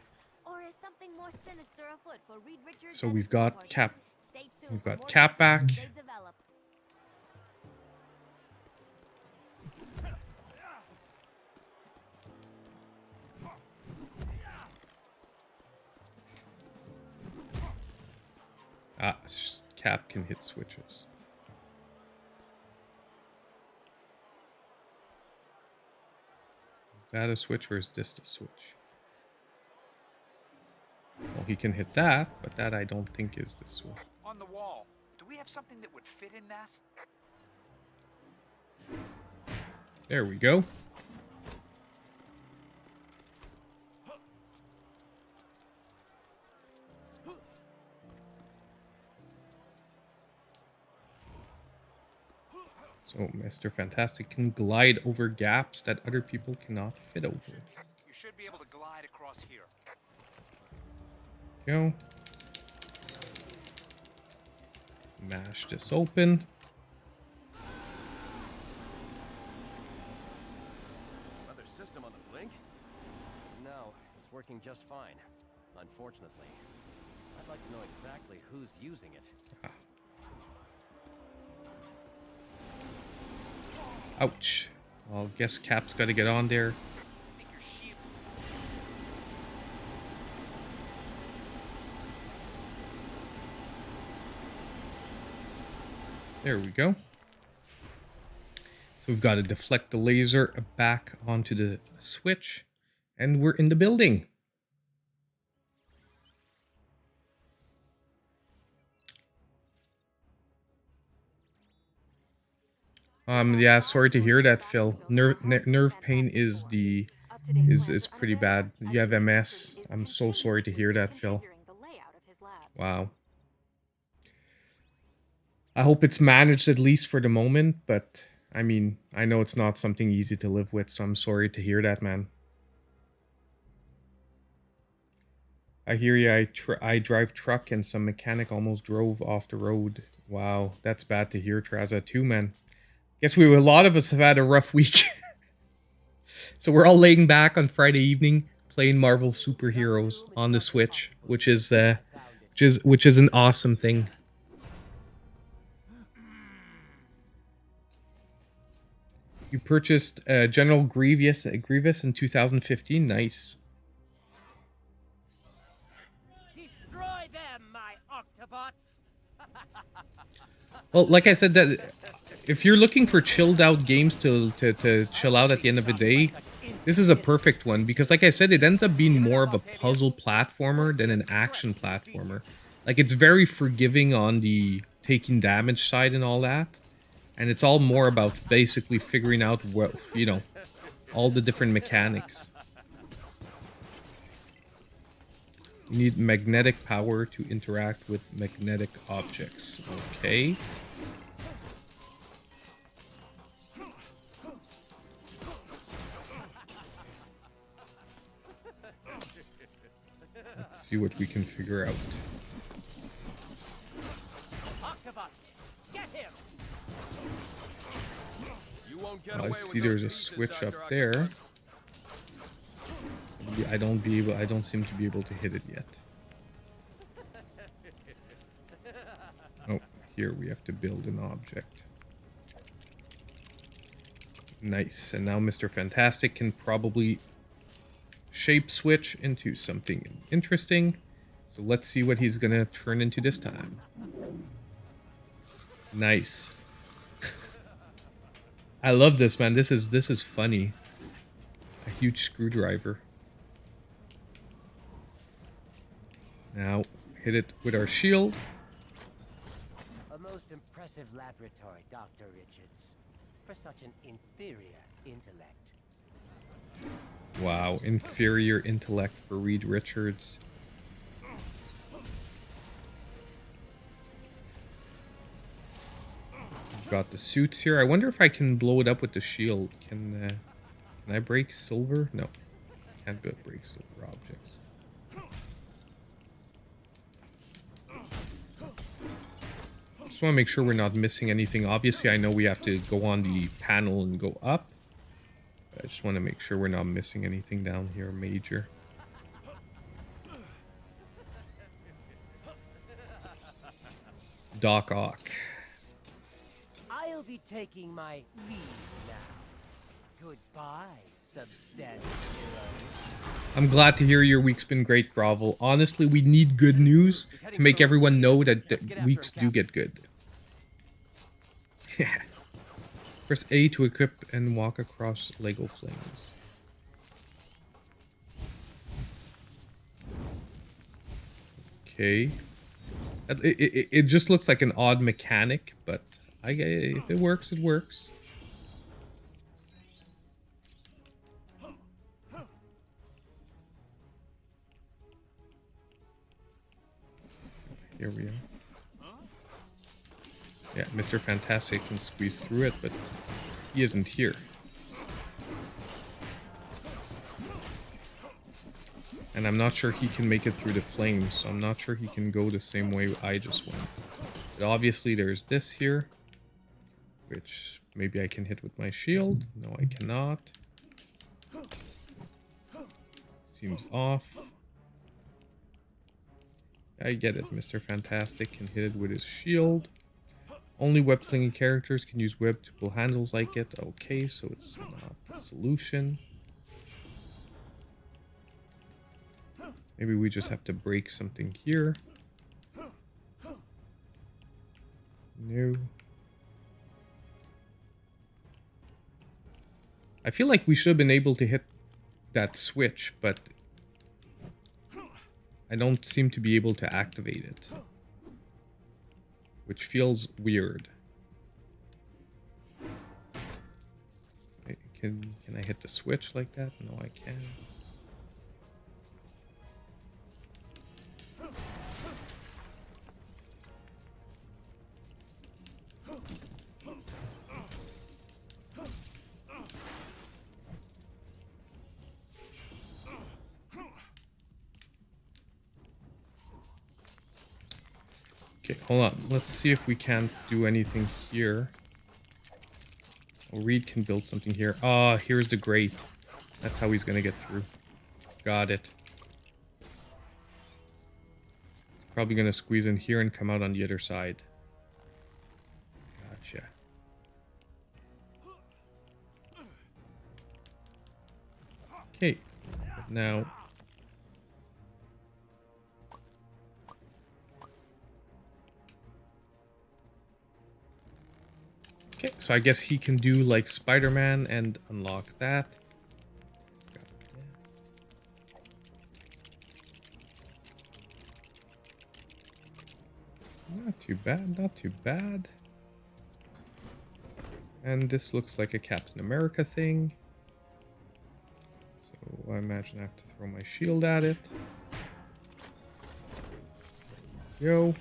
Or is something more sinister afoot for Reed Richards? So and we've his got supporters? Cap. Stay tuned We've for got more Cap back. details as they develop. Ah, Cap can hit switches. Is that a switch or is this the switch? Well, he can hit that, but that I don't think is the switch. On the wall. Do we have something that would fit in that? There we go. So Mr. Fantastic can glide over gaps that other people cannot fit over. You should be able to glide across here. Go. Mash this open. Another system on the blink? No, it's working just fine. Unfortunately. I'd like to know exactly who's using it. Ouch. Well, guess Cap's got to get on there. There we go. So we've got to deflect the laser back onto the switch, and we're in the building. Yeah, sorry to hear that, Phil. Nerve pain is pretty bad. You have MS. I'm so sorry to hear that, Phil. Wow. I hope it's managed at least for the moment, but I mean, I know it's not something easy to live with, so I'm sorry to hear that, man. I hear you. I drive truck and some mechanic almost drove off the road. Wow, that's bad to hear, Traza, too, man. Guess a lot of us have had a rough week. So we're all laying back on Friday evening playing Marvel superheroes on the Switch, which is an awesome thing. You purchased General Grievous in 2015. Nice. Destroy them, my Octobots! Well, like I said, that if you're looking for chilled out games to chill out at the end of the day, this is a perfect one because, like I said, it ends up being more of a puzzle platformer than an action platformer. Like, it's very forgiving on the taking damage side and all that, and it's all more about basically figuring out what, you know, all the different mechanics. You need magnetic power to interact with magnetic objects. Okay. Let's see what we can figure out. I see there's a switch up there. I I don't seem to be able to hit it yet. Oh, here we have to build an object. Nice. And now Mr. Fantastic can probably shape switch into something interesting. So let's see what he's gonna turn into this time. Nice. I love this, man. This is funny. A huge screwdriver. Now hit it with our shield. A most impressive laboratory, Dr. Richards, for such an inferior intellect. Wow, inferior intellect for Reed Richards. Got the suits here. I wonder if I can blow it up with the shield. Can I break silver? No, can't break silver objects. Just want to make sure we're not missing anything. Obviously, I know we have to go on the panel and go up. I just want to make sure we're not missing anything down here major. Doc Ock. I'll be taking my leave now. Goodbye, substandard heroes. I'm glad to hear your week's been great, Grovel. Honestly, we need good news to make everyone know that weeks do get good. Yeah. Press A to equip and walk across Lego flames. Okay. It just looks like an odd mechanic, but if it works, it works. Here we are. Yeah, Mr. Fantastic can squeeze through it, but he isn't here. And I'm not sure he can make it through the flames, so I'm not sure he can go the same way I just went. But obviously there's this here, which maybe I can hit with my shield. No, I cannot. Seems off. I get it. Mr. Fantastic can hit it with his shield. Only web-slinging characters can use web to pull handles like it. Okay, so it's not the solution. Maybe we just have to break something here. No. I feel like we should have been able to hit that switch, but I don't seem to be able to activate it. Which feels weird. Can I hit the switch like that? No, I can't. Okay, hold on. Let's see if we can't do anything here. Oh, Reed can build something here. Ah, here's the grate. That's how he's gonna get through. Got it. Probably gonna squeeze in here and come out on the other side. Gotcha. Okay, now... Okay, so I guess he can do like Spider-Man and unlock that. Not too bad, not too bad. And this looks like a Captain America thing. So I imagine I have to throw my shield at it. Yo.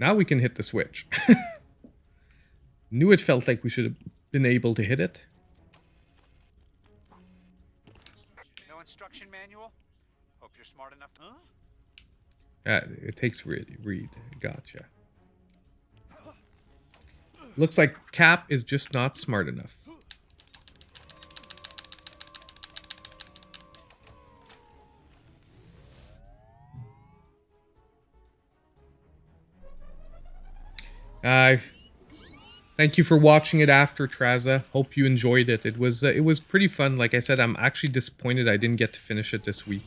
Now we can hit the switch. Knew it felt like we should have been able to hit it. No instruction manual? Hope you're smart enough to... It takes read. Gotcha. Looks like Cap is just not smart enough. Thank you for watching it after, Traza. Hope you enjoyed it. It was pretty fun. Like I said, I'm actually disappointed I didn't get to finish it this week.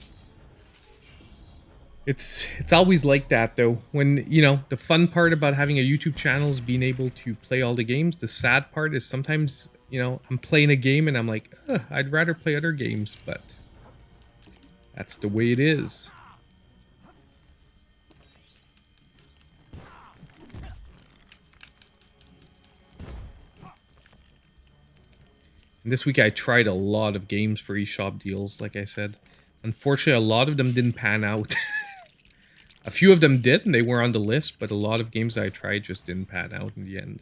It's always like that though. When, you know, the fun part about having a YouTube channel is being able to play all the games. The sad part is sometimes, you know, I'm playing a game and I'm like, I'd rather play other games, but that's the way it is. And this week I tried a lot of games for eShop deals, like I said. Unfortunately, a lot of them didn't pan out. A few of them did, and they were on the list, but a lot of games I tried just didn't pan out in the end.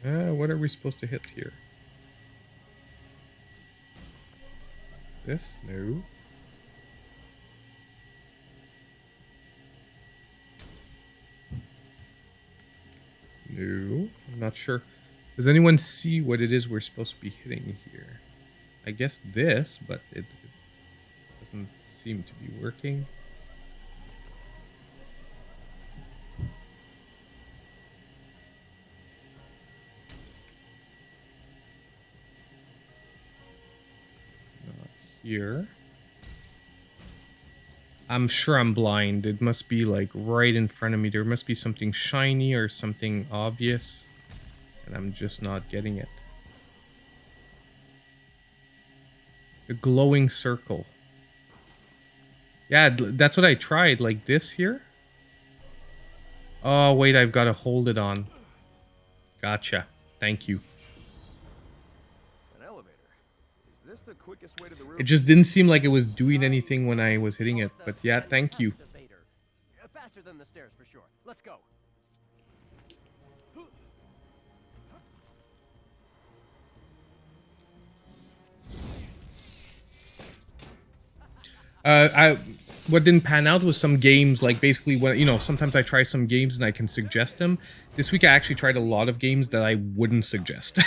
What are we supposed to hit here? This? No. No, I'm not sure. Does anyone see what it is we're supposed to be hitting here? I guess this, but it doesn't seem to be working. Not here. I'm sure I'm blind. It must be like right in front of me. There must be something shiny or something obvious. And I'm just not getting it. The glowing circle. Yeah, that's what I tried. Like this here. Oh, wait, I've got to hold it on. Gotcha. Thank you. An elevator. Is this the quickest way to the roof? It just didn't seem like it was doing anything when I was hitting it. But yeah, thank you. Faster than the stairs for sure. Let's go. What didn't pan out was some games, like basically when, you know, sometimes I try some games and I can suggest them. This week I actually tried a lot of games that I wouldn't suggest.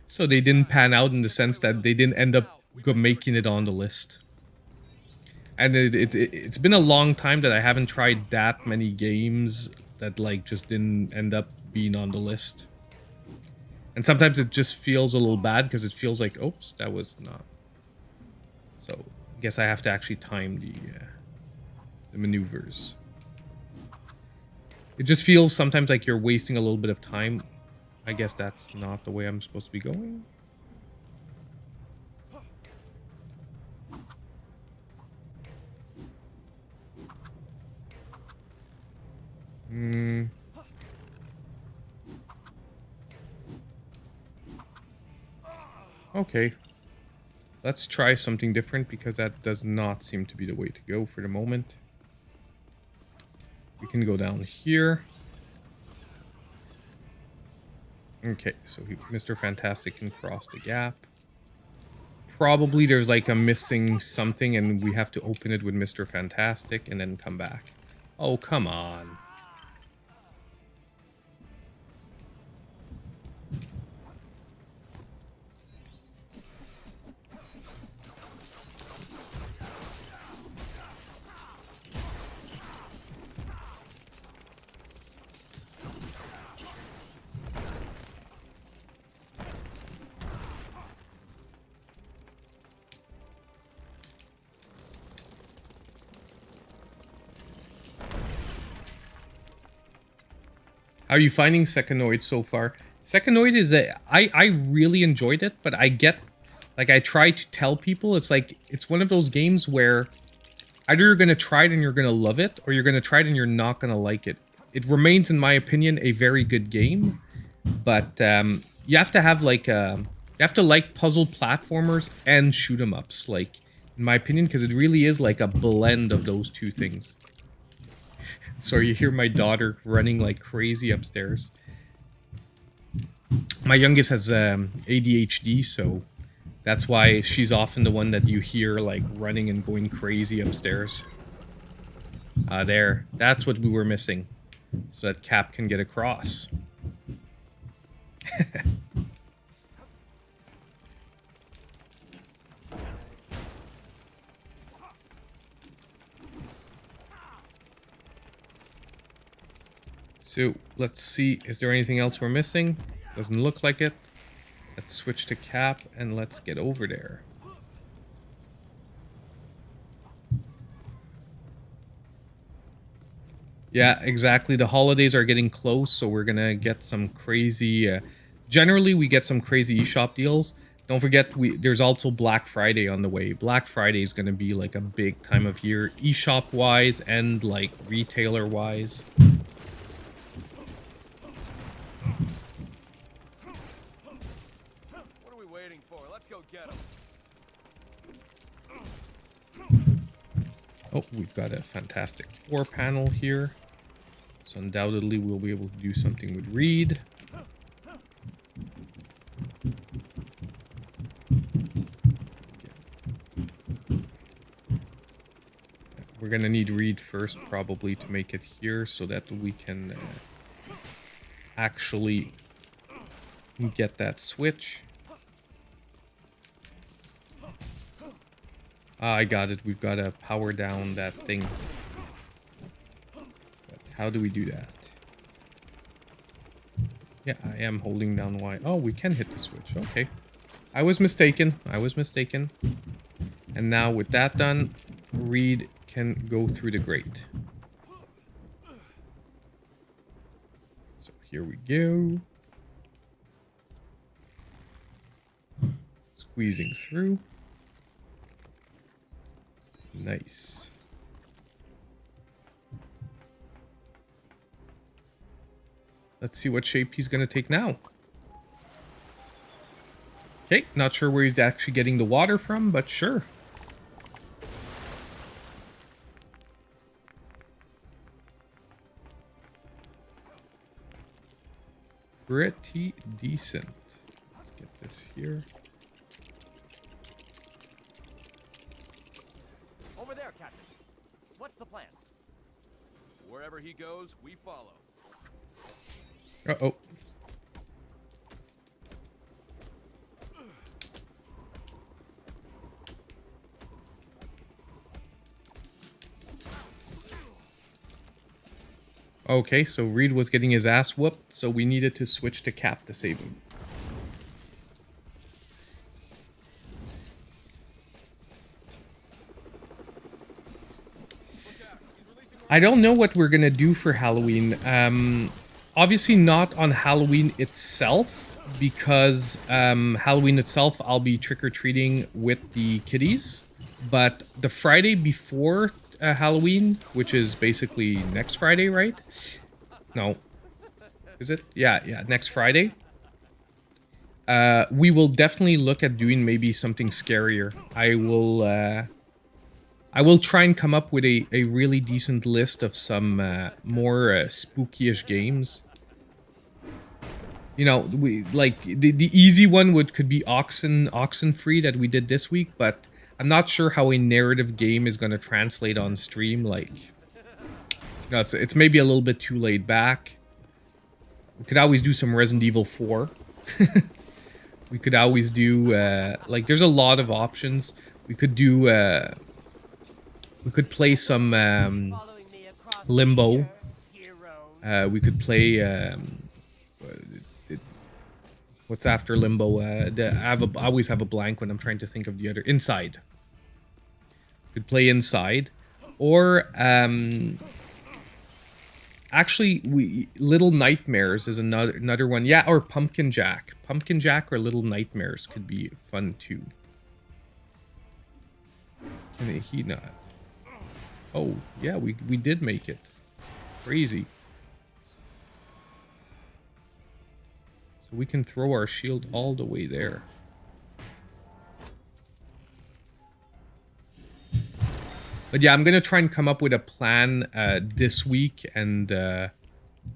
So they didn't pan out in the sense that they didn't end up making it on the list. And it's been a long time that I haven't tried that many games that like just didn't end up being on the list. And sometimes it just feels a little bad because it feels like, oops, that was not. So I guess I have to actually time the maneuvers. It just feels sometimes like you're wasting a little bit of time. I guess that's not the way I'm supposed to be going. Okay. Let's try something different because that does not seem to be the way to go for the moment. We can go down here. Okay, so Mr. Fantastic can cross the gap. Probably there's like a missing something and we have to open it with Mr. Fantastic and then come back. Oh, come on. How are you finding Secanoid so far? Secanoid is I really enjoyed it, but I get, like, I try to tell people, it's like, it's one of those games where either you're going to try it and you're going to love it, or you're going to try it and you're not going to like it. It remains, in my opinion, a very good game, but you have to have, like, you have to like puzzle platformers and shoot 'em ups, like, in my opinion, because it really is like a blend of those two things. So you hear my daughter running like crazy upstairs. My youngest has ADHD, so that's why she's often the one that you hear like running and going crazy upstairs. There. That's what we were missing. So that Cap can get across. So, let's see. Is there anything else we're missing? Doesn't look like it. Let's switch to Cap and let's get over there. Yeah, exactly. The holidays are getting close, so we're gonna get some crazy... generally, we get some crazy eShop deals. Don't forget, there's also Black Friday on the way. Black Friday is gonna be like a big time of year, eShop-wise and like retailer-wise. What are we waiting for? Let's go get him. Oh, we've got a fantastic 4 panel here. So undoubtedly we'll be able to do something with Reed. We're gonna need Reed first probably to make it here so that we can actually get that switch. I got it. We've got to power down that thing. But how do we do that? Yeah, I am holding down Y. Oh, we can hit the switch. Okay. I was mistaken. I was mistaken. And now with that done, Reed can go through the grate. So here we go. Squeezing through. Nice. Let's see what shape he's going to take now. Okay, not sure where he's actually getting the water from, but sure. Pretty decent. Let's get this here. Over there, Captain. What's the plan? Wherever he goes, we follow. Uh-oh. Okay, so Reed was getting his ass whooped, so we needed to switch to Cap to save him. I don't know what we're gonna do for Halloween. Obviously not on Halloween itself, because Halloween itself I'll be trick-or-treating with the kiddies. But the Friday before Halloween, which is basically next Friday, right? No. Is it? Yeah, next Friday. We will definitely look at doing maybe something scarier. I will try and come up with a really decent list of some more spooky-ish games. You know, we like the easy one could be Oxenfree that we did this week, but I'm not sure how a narrative game is going to translate on stream. Like, you know, it's maybe a little bit too laid back. We could always do some Resident Evil 4. We could always do like there's a lot of options. We could do. We could play some Limbo. We could play... what's after Limbo? I always have a blank when I'm trying to think of the other... Inside. We could play Inside. Or... actually, Little Nightmares is another one. Yeah, or Pumpkin Jack. Pumpkin Jack or Little Nightmares could be fun too. Can he not... Oh, yeah, we did make it. Crazy. So we can throw our shield all the way there. But yeah, I'm going to try and come up with a plan this week, and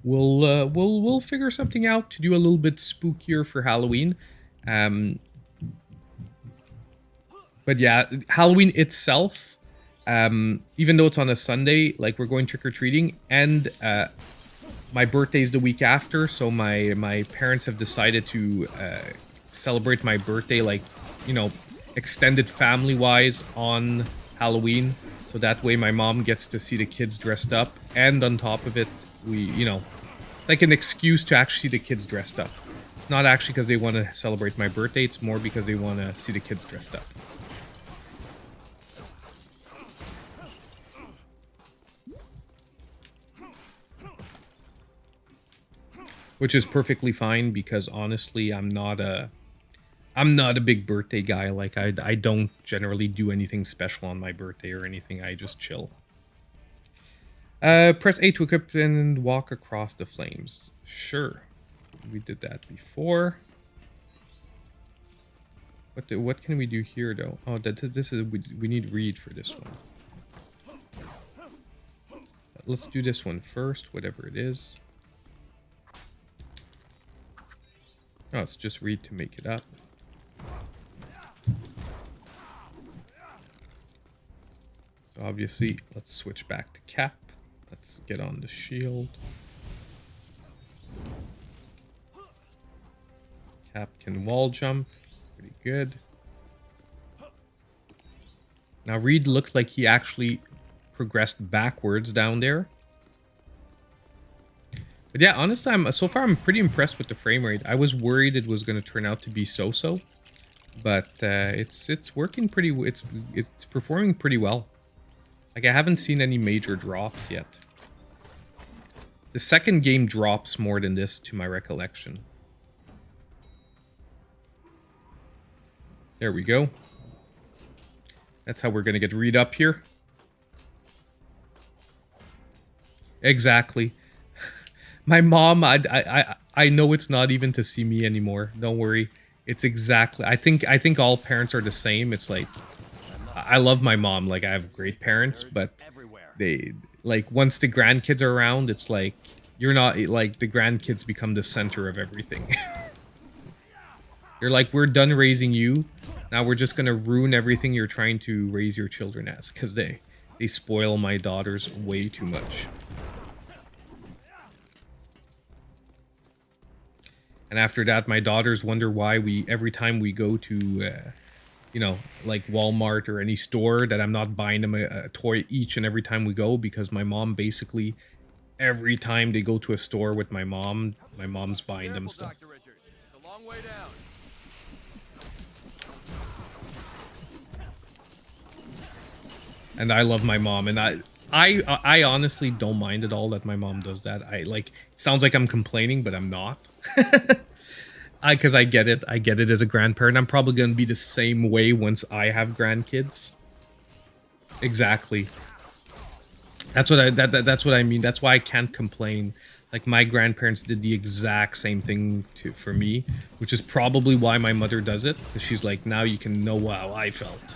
we'll figure something out to do a little bit spookier for Halloween. But yeah, Halloween itself... even though it's on a Sunday, like we're going trick-or-treating, and my birthday is the week after, so my parents have decided to celebrate my birthday, like, you know, extended family-wise on Halloween. So that way my mom gets to see the kids dressed up, and on top of it, we, you know, it's like an excuse to actually see the kids dressed up. It's not actually because they want to celebrate my birthday, it's more because they want to see the kids dressed up. Which is perfectly fine, because honestly, I'm not a big birthday guy. Like, I don't generally do anything special on my birthday or anything. I just chill. Press A to equip and walk across the flames. Sure. We did that before. What can we do here, though? Oh, this is we need read for this one. Let's do this one first, whatever it is. Oh, it's just read to make it up. So obviously, let's switch back to Cap. Let's get on the shield. Cap can wall jump. Pretty good. Now, Reed looked like he actually progressed backwards down there. But yeah, honestly, so far I'm pretty impressed with the frame rate. I was worried it was going to turn out to be so-so, but it's working pretty. It's performing pretty well. Like, I haven't seen any major drops yet. The second game drops more than this, to my recollection. There we go. That's how we're going to get Reed up here. Exactly. My mom, I know it's not even to see me anymore. Don't worry. It's exactly. I think all parents are the same. It's like, I love my mom. Like, I have great parents, but they, like, once the grandkids are around, it's like, you're not, like, the grandkids become the center of everything. You're like, we're done raising you. Now we're just gonna ruin everything you're trying to raise your children as, because they spoil my daughters way too much. And after that, my daughters wonder why every time we go to, you know, like Walmart or any store, that I'm not buying them a toy each and every time we go, because my mom basically, every time they go to a store with my mom's buying them stuff. Dr. Richard. It's a long way down. And I love my mom, and I honestly don't mind at all that my mom does that. It sounds like I'm complaining, but I'm not. Because I get it as a grandparent. I'm probably going to be the same way once I have grandkids. Exactly. That's what I mean. That's why I can't complain. Like, my grandparents did the exact same thing for me, which is probably why my mother does it, because she's like, now you can know how I felt.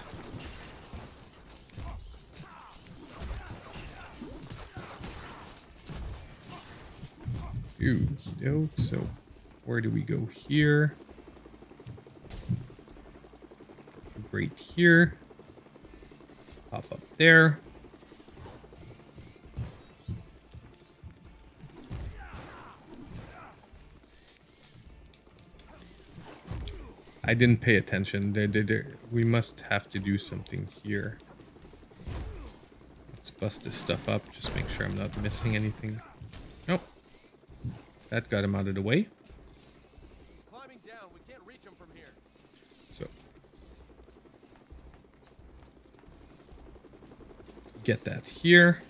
So where do we go here? Right here. Pop up there. I didn't pay attention. We must have to do something here. Let's bust this stuff up. Just make sure I'm not missing anything. Nope. That got him out of the way. Climbing down, we can't reach him from here. So let's get that here.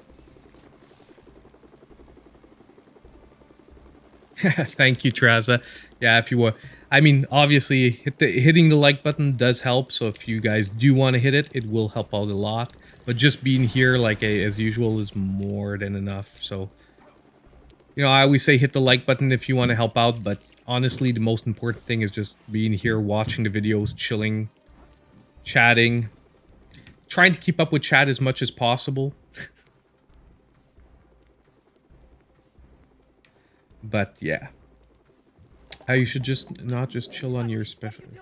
Thank you, Traza. Yeah, if you want, I mean, obviously, hitting the like button does help. So if you guys do want to hit it, it will help out a lot. But just being here, like as usual, is more than enough. So, you know, I always say hit the like button if you want to help out. But honestly, the most important thing is just being here, watching the videos, chilling, chatting, trying to keep up with chat as much as possible. But yeah, you should just not just chill on your special. You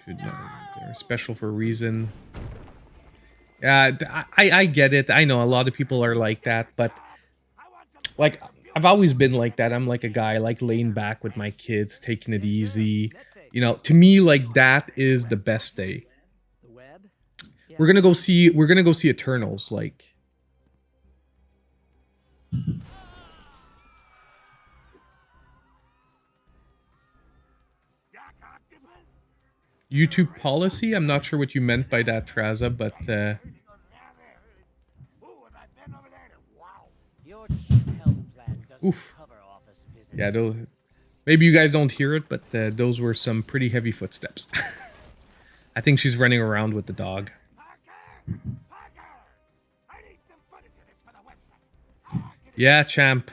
should know they're special for a reason. Yeah, I get it. I know a lot of people are like that, but like I've always been like that. I'm like a guy like laying back with my kids, taking it easy. You know, to me, like that is the best day. The web? We're gonna go see. We're gonna go see Eternals. Like, YouTube policy. I'm not sure what you meant by that, Traza, but Your cheap health plan doesn't oof. cover office visits. Yeah, those, maybe you guys don't hear it, but those were some pretty heavy footsteps. I think she's running around with the dog. Yeah, champ.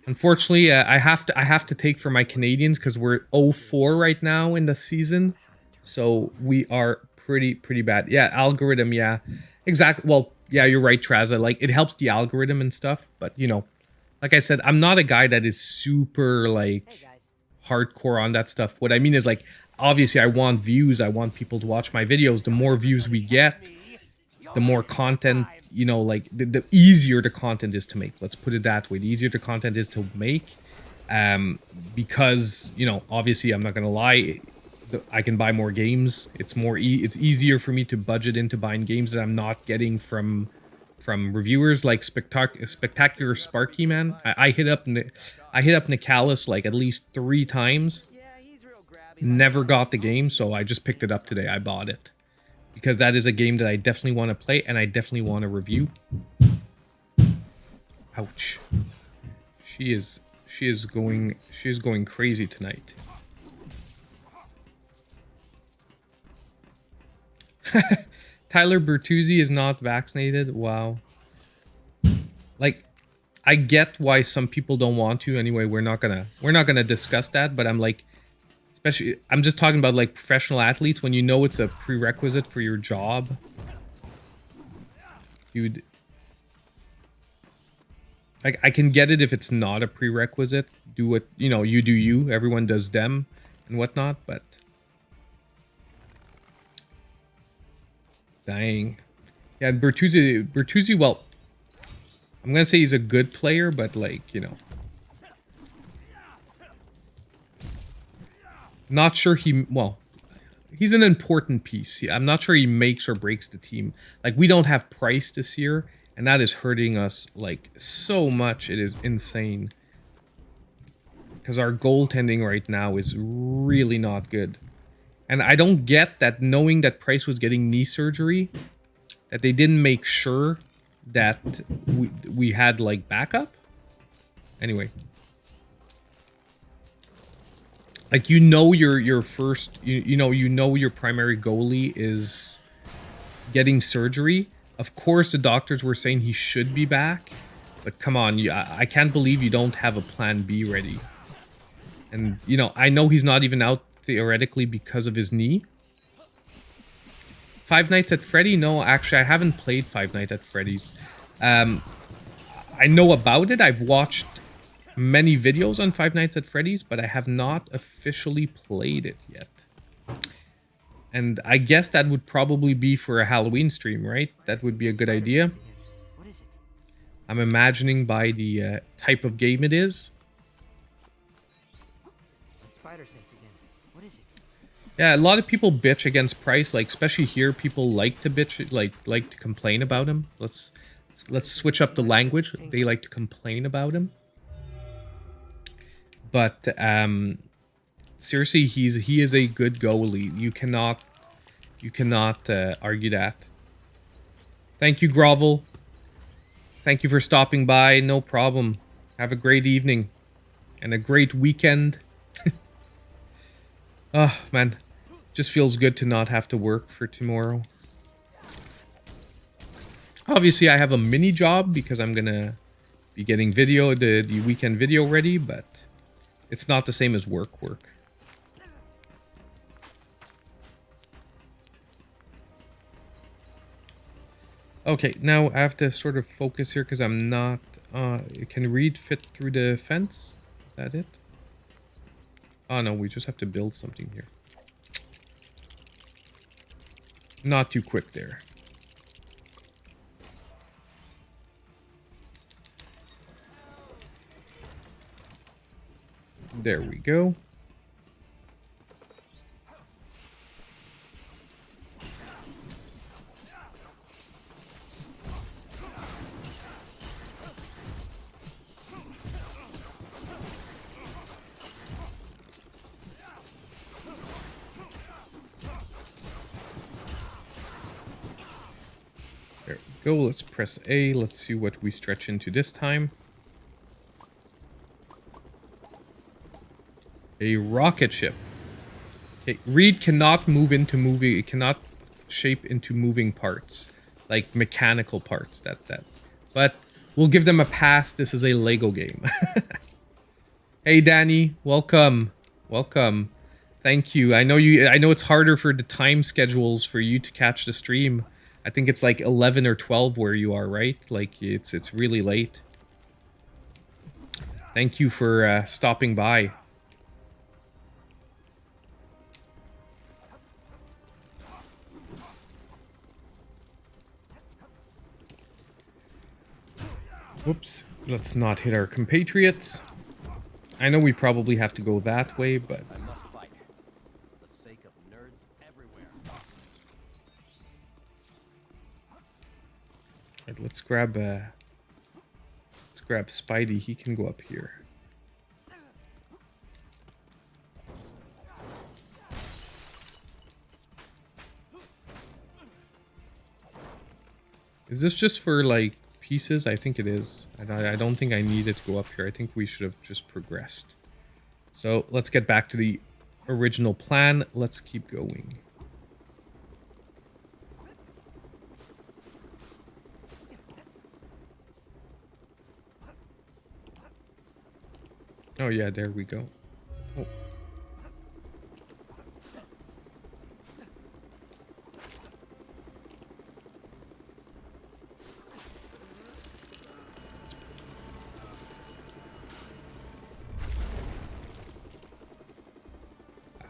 Unfortunately, I have to take for my Canadians because we're 0-4 right now in the season, so we are pretty bad. Yeah, algorithm. Yeah, exactly. Well, yeah, you're right, Traza. Like it helps the algorithm and stuff, but you know, like I said, I'm not a guy that is super like hardcore on that stuff. What I mean is like, obviously, I want views. I want people to watch my videos. The more views we get, the more content, you know, like the easier the content is to make. Let's put it that way. The easier the content is to make, because you know, obviously, I'm not gonna lie, I can buy more games. It's more it's easier for me to budget into buying games that I'm not getting from reviewers like Spectacular Sparky, man. I hit up Nicalis like at least 3 times. Never got the game, so I just picked it up today. I bought it. Because that is a game that I definitely want to play and I definitely want to review. Ouch. She is going crazy tonight. Tyler Bertuzzi is not vaccinated. Wow. Like, I get why some people don't want to. Anyway, we're not gonna discuss that, but I'm like, especially, I'm just talking about like professional athletes when you know it's a prerequisite for your job. Dude, like I can get it if it's not a prerequisite. Do what, you know, you do you. Everyone does them and whatnot, but dang. Yeah, Bertuzzi, well, I'm gonna say he's a good player, but like, you know, not sure well, he's an important piece. I'm not sure he makes or breaks the team. Like, we don't have Price this year, and that is hurting us, like, so much. It is insane. Because our goaltending right now is really not good. And I don't get that, knowing that Price was getting knee surgery, that they didn't make sure that we had, like, backup. Anyway. Like, you know, your first, you know your primary goalie is getting surgery. Of course, the doctors were saying he should be back, but come on, I can't believe you don't have a plan B ready. And you know, I know he's not even out theoretically because of his knee. Five Nights at Freddy? No, actually, I haven't played Five Nights at Freddy's. I know about it. I've watched many videos on Five Nights at Freddy's, but I have not officially played it yet. And I guess that would probably be for a Halloween stream, right? That would be a good idea. What is it? I'm imagining by the type of game it is. Spider sense again. What is it? Yeah, a lot of people bitch against Price, like especially here. People like to bitch, like to complain about him. Let's switch up the language. They like to complain about him. But seriously, he is a good goalie. You cannot argue that. Thank you, Grovel. Thank you for stopping by. No problem. Have a great evening and a great weekend. Oh man, just feels good to not have to work for tomorrow. Obviously, I have a mini job because I'm gonna be getting the weekend video ready, but it's not the same as work. Okay, now I have to sort of focus here because I'm not... can read fit through the fence? Is that it? Oh no, we just have to build something here. Not too quick there. There we go. There we go. Let's press A. Let's see what we stretch into this time. A rocket ship. Okay, Reed cannot move into moving. It cannot shape into moving parts, like mechanical parts. But we'll give them a pass. This is a Lego game. Hey, Danny, welcome, welcome. Thank you. I know it's harder for the time schedules for you to catch the stream. I think it's like 11 or 12 where you are, right? Like it's really late. Thank you for stopping by. Whoops, let's not hit our compatriots. I know we probably have to go that way, but... I must fight. For the sake of nerds everywhere. Right, let's grab Spidey. He can go up here. Is this just for, like, pieces? I think it is. I don't think I needed to go up here. I think we should have just progressed. So let's get back to the original plan. Let's keep going. Oh yeah, there we go. Oh.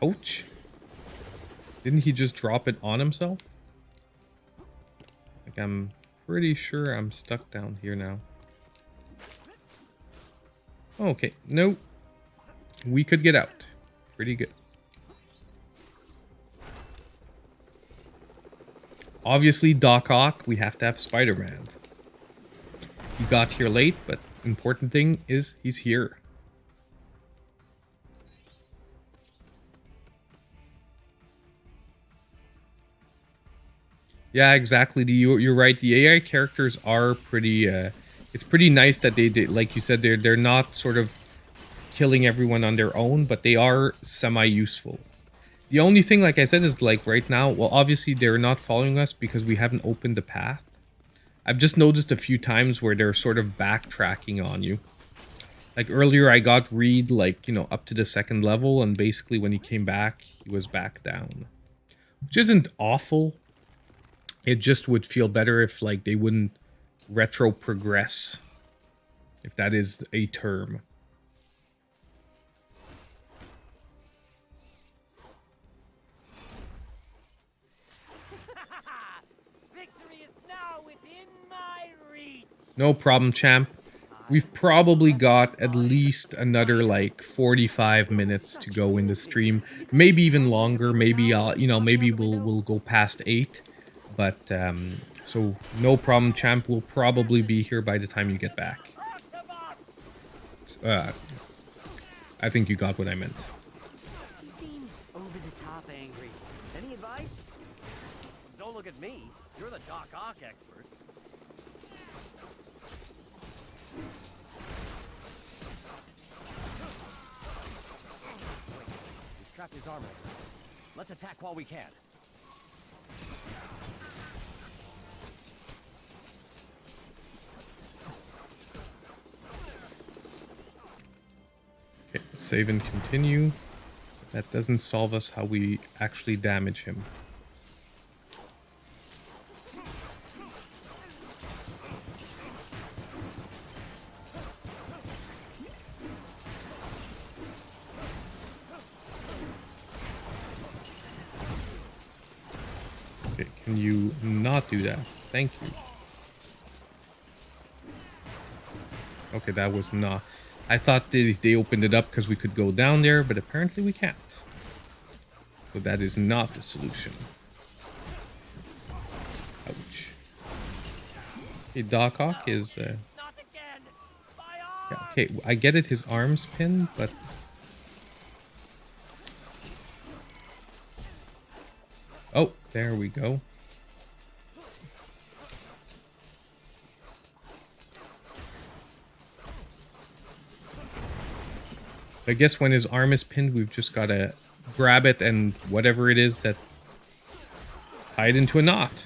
Ouch. Didn't he just drop it on himself? Like, I'm pretty sure I'm stuck down here now. Okay, no. We could get out. Pretty good. Obviously, Doc Ock, we have to have Spider-Man. He got here late, but important thing is he's here. Yeah, exactly. You're right. The AI characters are pretty. It's pretty nice that they did, like you said, they're not sort of killing everyone on their own, but they are semi-useful. The only thing, like I said, is like right now. Well, obviously they're not following us because we haven't opened the path. I've just noticed a few times where they're sort of backtracking on you. Like earlier, I got Reed like up to the 2nd level, and basically when he came back, he was back down, which isn't awful. It just would feel better if like they wouldn't retro progress, if that is a term. Victory is now within my reach. No problem, champ. We've probably got at least another like 45 minutes to go in the stream, maybe even longer. Maybe maybe we'll go past 8. But, so, no problem, champ. We'll probably be here by the time you get back. I think you got what I meant. He seems over the top angry. Any advice? Don't look at me. You're the Doc Ock expert. Wait, we've trapped his armor. Let's attack while we can. Okay, save and continue. That doesn't solve us how we actually damage him. Okay, can you not do that? Thank you. Okay, that was not... I thought they opened it up because we could go down there, but apparently we can't. So that is not the solution. Ouch. Okay, Doc Ock is... yeah, okay, I get it, his arm's pinned, but... Oh, there we go. I guess when his arm is pinned, we've just got to grab it and whatever it is that tie it into a knot.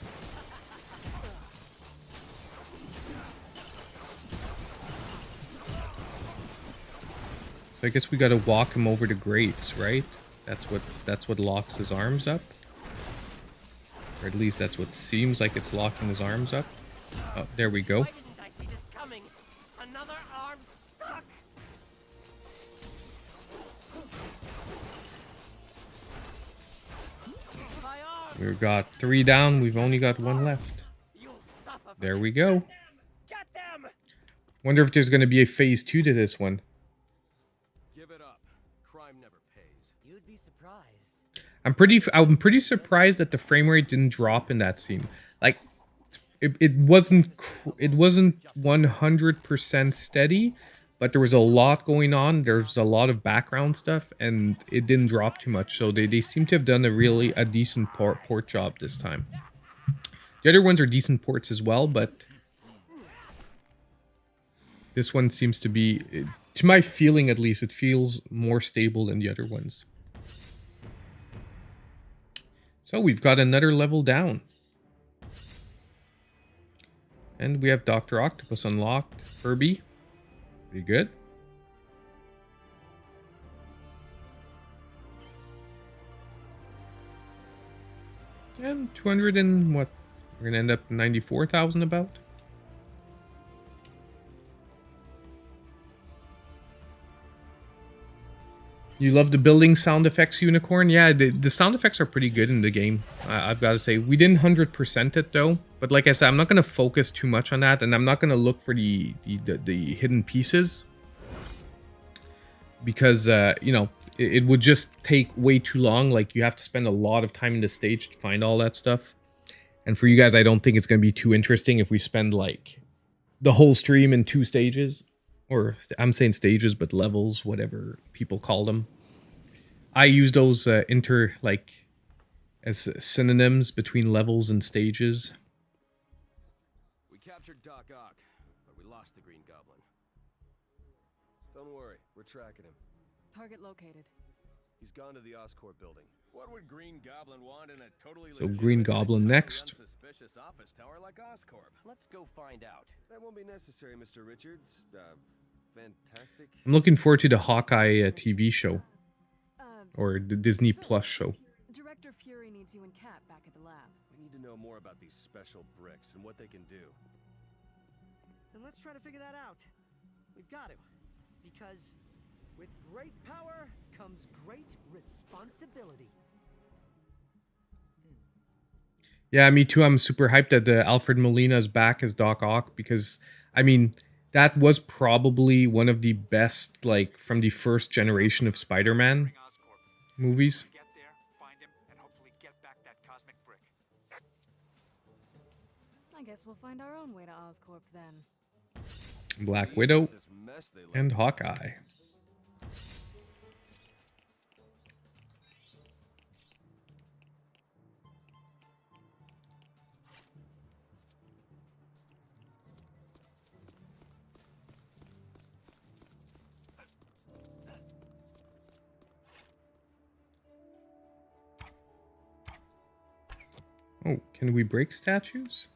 So I guess we got to walk him over the grates, right? That's what locks his arms up. Or at least that's what seems like it's locking his arms up. Oh, there we go. Why didn't I see this coming? Another arm stuck. My arm. We've got 3 down. We've only got 1 left. You'll suffer for There this. we go. Get them. Wonder if there's going to be a phase 2 to this one. Give it up. Crime never pays. You'd be surprised. I'm pretty surprised that the frame rate didn't drop in that scene. Like, it wasn't 100% steady, but there was a lot going on. There's a lot of background stuff, and it didn't drop too much. So they seem to have done a decent port job this time. The other ones are decent ports as well, but this one seems to be, to my feeling at least, it feels more stable than the other ones. So we've got another level down. And we have Dr. Octopus unlocked. Furby. Pretty good. And 200 and what? We're going to end up 94,000 about. You love the building sound effects, Unicorn? Yeah, the sound effects are pretty good in the game. I've got to say. We didn't 100% it, though. But like I said, I'm not going to focus too much on that. And I'm not going to look for the hidden pieces. Because, you know, it would just take way too long. Like, you have to spend a lot of time in the stage to find all that stuff. And for you guys, I don't think it's going to be too interesting if we spend, like, the whole stream in 2 stages. Or, I'm saying stages, but levels, whatever people call them. I use those as synonyms between levels and stages. We captured Doc Ock, but we lost the Green Goblin. Don't worry, we're tracking him. Target located. He's gone to the Oscorp building. What would Green Goblin want in a totally So Green Goblin next. unsuspicious office tower like Oscorp? Let's go find out. That won't be necessary, Mr. Richards. Fantastic. I'm looking forward to the Hawkeye TV show. Or the Disney Plus show. Director Fury needs you and Cat back at the lab. We need to know more about these special bricks and what they can do. Then let's try to figure that out. We've got to. Because with great power comes great responsibility. Yeah, me too. I'm super hyped that Alfred Molina is back as Doc Ock because, I mean, that was probably one of the best, like, from the first generation of Spider-Man movies. Get there, find him, and hopefully get back that cosmic brick. I guess we'll find our own way to Oscorp then. Black Widow and Hawkeye. Oh, can we break statues?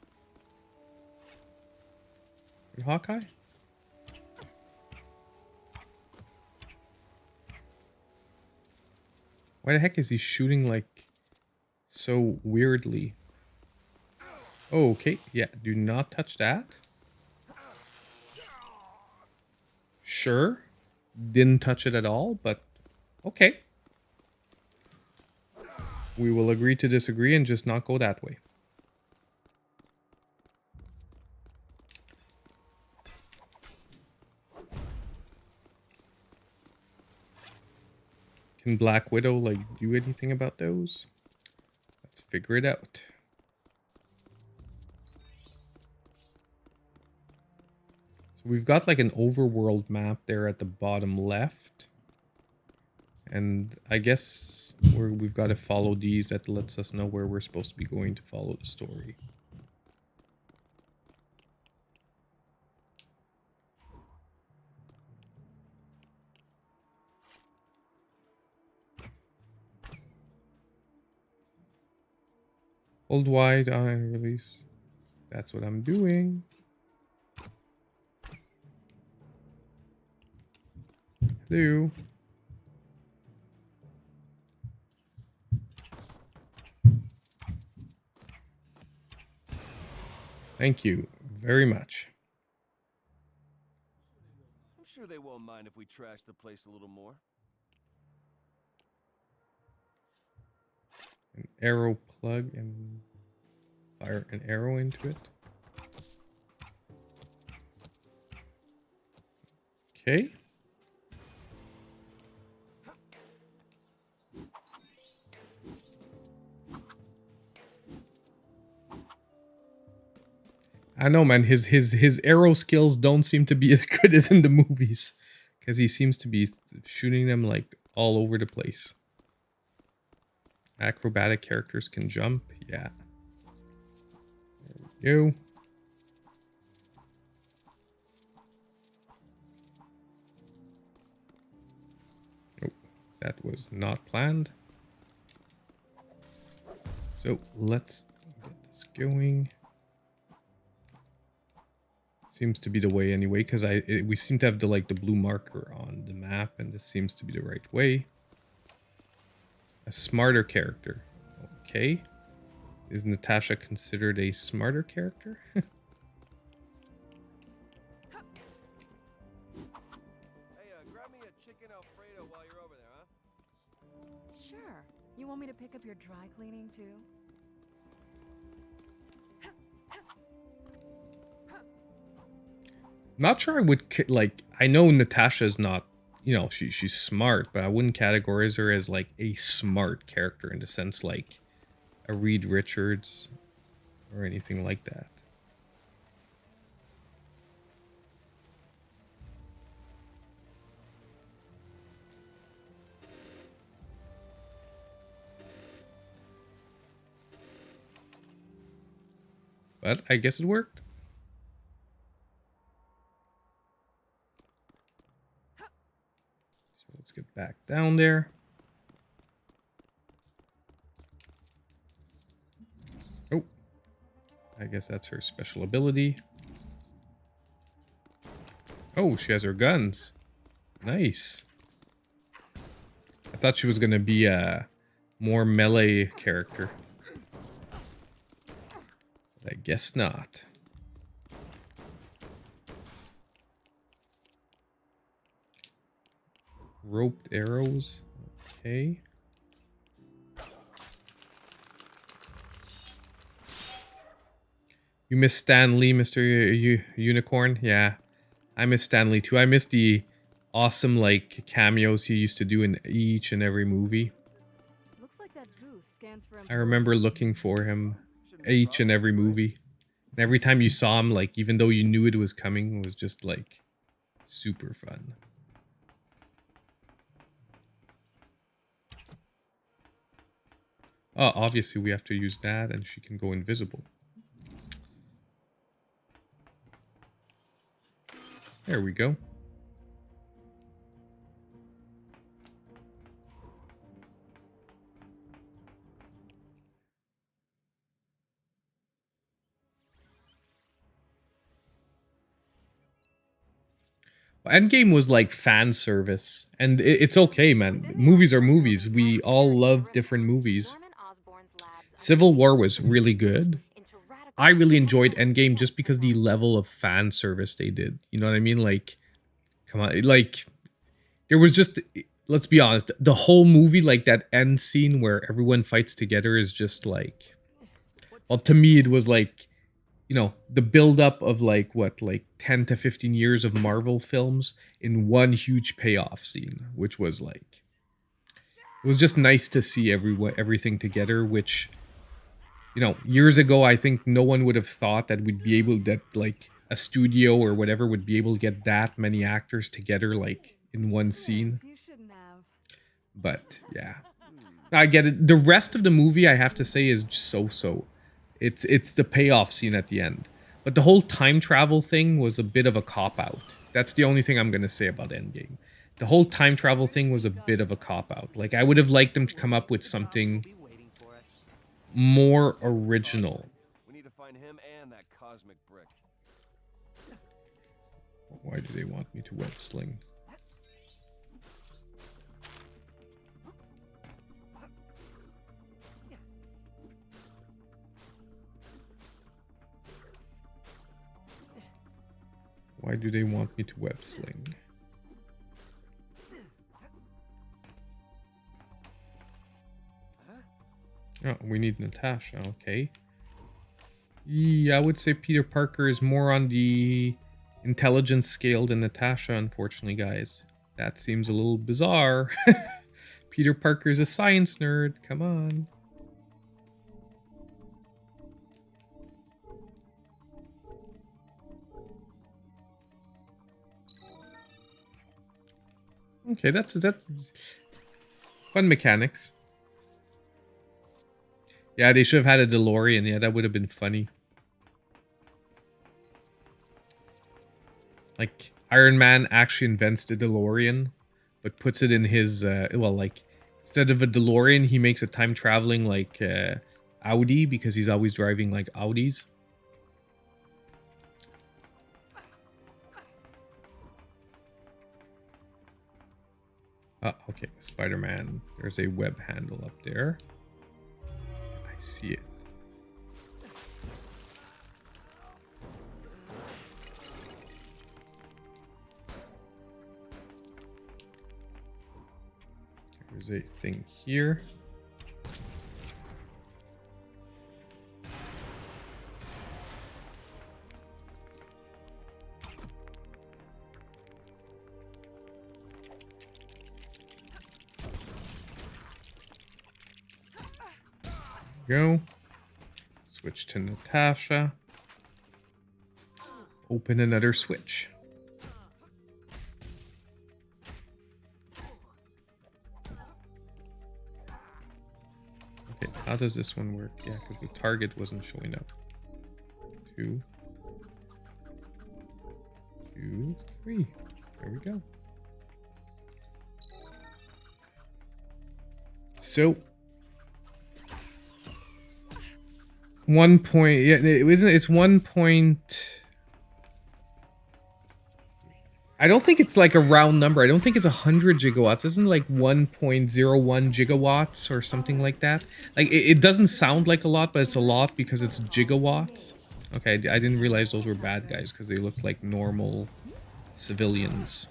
In Hawkeye? Why the heck is he shooting like so weirdly? Oh, okay. Yeah, do not touch that. Sure. Didn't touch it at all, but okay. We will agree to disagree and just not go that way. Can Black Widow like do anything about those? Let's figure it out. So we've got like an overworld map there at the bottom left. And I guess we've got to follow these. That lets us know where we're supposed to be going to follow the story. Hold wide on release. That's what I'm doing. Hello. Thank you very much. I'm sure they won't mind if we trash the place a little more. An arrow plug and fire an arrow into it. Okay. I know, man. His arrow skills don't seem to be as good as in the movies, because he seems to be shooting them like all over the place. Acrobatic characters can jump. Yeah. There we go. Oh, that was not planned. So let's get this going. Seems to be the way anyway, because we seem to have the blue marker on the map, and this seems to be the right way. A smarter character. Okay. Is Natasha considered a smarter character? Hey, grab me a chicken Alfredo while you're over there, huh? Sure. You want me to pick up your dry cleaning too? Not sure I would I know Natasha's not, you know, she's smart, but I wouldn't categorize her as like a smart character in the sense like a Reed Richards or anything like that. But I guess it worked. So let's get back down there. Oh, I guess that's her special ability. Oh, she has her guns. Nice. I thought she was going to be a more melee character. I guess not. Roped arrows. Okay. You miss Stan Lee, Mr. Unicorn? Yeah. I miss Stan Lee too. I miss the awesome like cameos he used to do in each and every movie. Looks like that booth scans for I remember looking for him each and every movie. And every time you saw him, like, even though you knew it was coming, it was just, like, super fun. Oh, obviously we have to use that, and she can go invisible. There we go. Endgame was like fan service, and it's okay, man. Movies are movies. We all love different movies. Civil War was really good. I really enjoyed Endgame just because the level of fan service they did. You know what I mean? Like, come on, like, there was just, let's be honest, the whole movie, like that end scene where everyone fights together is just like, well, to me it was like, you know, the buildup of like 10 to 15 years of Marvel films in one huge payoff scene, which was like, It was just nice to see everything together, which, you know, years ago, I think no one would have thought that we'd be able, that like a studio or whatever would be able to get that many actors together, like in one scene. You shouldn't have. But yeah, I get it. The rest of the movie, I have to say, is so-so. It's the payoff scene at the end. But the whole time travel thing was a bit of a cop-out. That's the only thing I'm going to say about Endgame. The whole time travel thing was a bit of a cop-out. Like, I would have liked them to come up with something more original. We need to find him and that cosmic brick. Why do they want me to web sling? Why do they want me to web sling? Oh, we need Natasha, okay. Yeah, I would say Peter Parker is more on the intelligence scale than Natasha, unfortunately, guys. That seems a little bizarre. Peter Parker's a science nerd, come on. Okay, that's fun mechanics. Yeah, they should have had a DeLorean. Yeah, that would have been funny. Like, Iron Man actually invents the DeLorean, but puts it in his, well, like, instead of a DeLorean, he makes a time-traveling, like, Audi, because he's always driving, like, Audis. Oh, okay, Spider-Man. There's a web handle up there. I see it. There's a thing here. Go. Switch to Natasha. Open another switch. Okay, how does this one work? Yeah, because the target wasn't showing up. 2, 2, 3. There we go. So 1 point, yeah, it isn't, it's 1 point. I don't think it's like a round number. I don't think it's 100 gigawatts. Isn't it like 1.01 gigawatts or something like that? Like, it doesn't sound like a lot, but it's a lot because it's gigawatts. Okay, I didn't realize those were bad guys because they looked like normal civilians.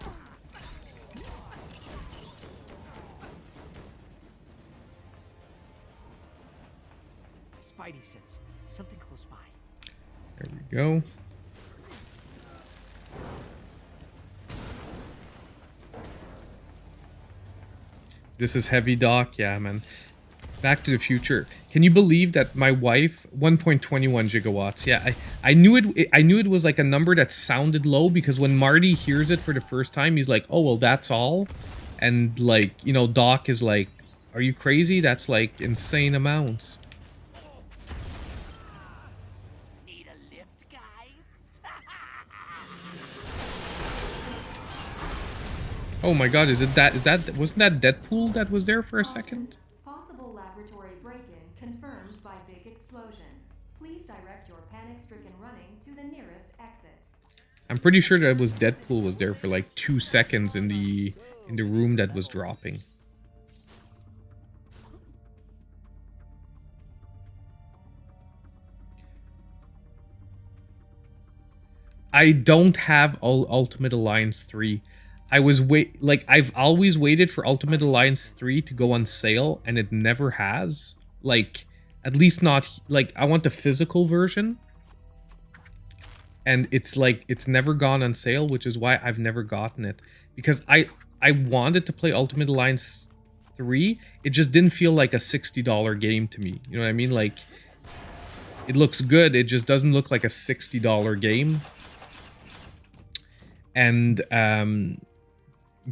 Spidey sense. Something close by. There we go. This is heavy, Doc. Yeah, man. Back to the Future. Can you believe that my wife 1.21 gigawatts? Yeah, I knew it was like a number that sounded low because when Marty hears it for the first time, he's like, "Oh, well, that's all." And like, you know, Doc is like, "Are you crazy? That's like insane amounts." Need a lift, guys? Oh my god, wasn't that Deadpool that was there for a second? Possible laboratory break-in confirmed by big explosion. Please direct your panic-stricken running to the nearest exit. I'm pretty sure that was Deadpool was there for like 2 seconds in the room that was dropping. I don't have Ultimate Alliance 3. I've always waited for Ultimate Alliance 3 to go on sale, and it never has. Like, at least not, like, I want the physical version. And it's like, it's never gone on sale, which is why I've never gotten it. Because I wanted to play Ultimate Alliance 3, it just didn't feel like a $60 game to me. You know what I mean? Like, it looks good, it just doesn't look like a $60 game. And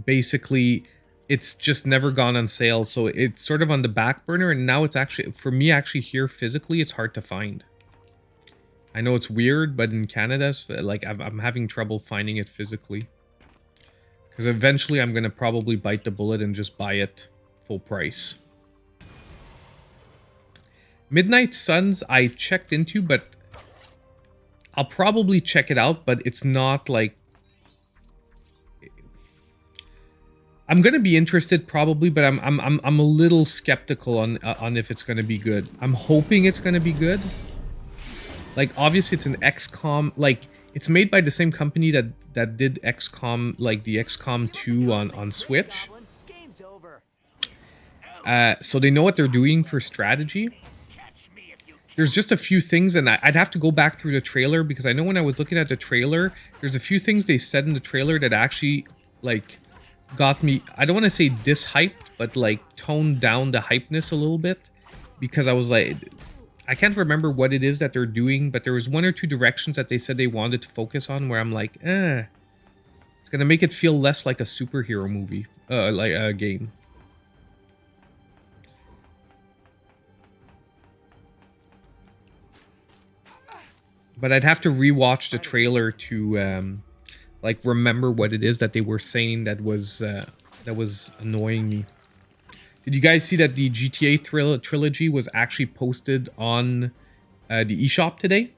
basically, it's just never gone on sale, so it's sort of on the back burner, and now it's actually, for me, actually here physically, it's hard to find. I know it's weird, but in Canada, like, I'm having trouble finding it physically. Because eventually I'm going to probably bite the bullet and just buy it full price. Midnight Suns I checked into, but I'll probably check it out, but it's not like... I'm gonna be interested probably, but I'm a little skeptical on if it's gonna be good. I'm hoping it's gonna be good. Like, obviously it's an XCOM, like, it's made by the same company that did XCOM, like the XCOM 2 on Switch. So they know what they're doing for strategy. There's just a few things, and I'd have to go back through the trailer, because I know when I was looking at the trailer, there's a few things they said in the trailer that actually, like, got me, I don't want to say dishyped, but like toned down the hypeness a little bit, because I was like, I can't remember what it is that they're doing, but there was 1 or 2 directions that they said they wanted to focus on where I'm like, it's gonna make it feel less like a superhero movie, like a game. But I'd have to rewatch the trailer to like remember what it is that they were saying that was annoying me. Did you guys see that the GTA trilogy was actually posted on the eShop today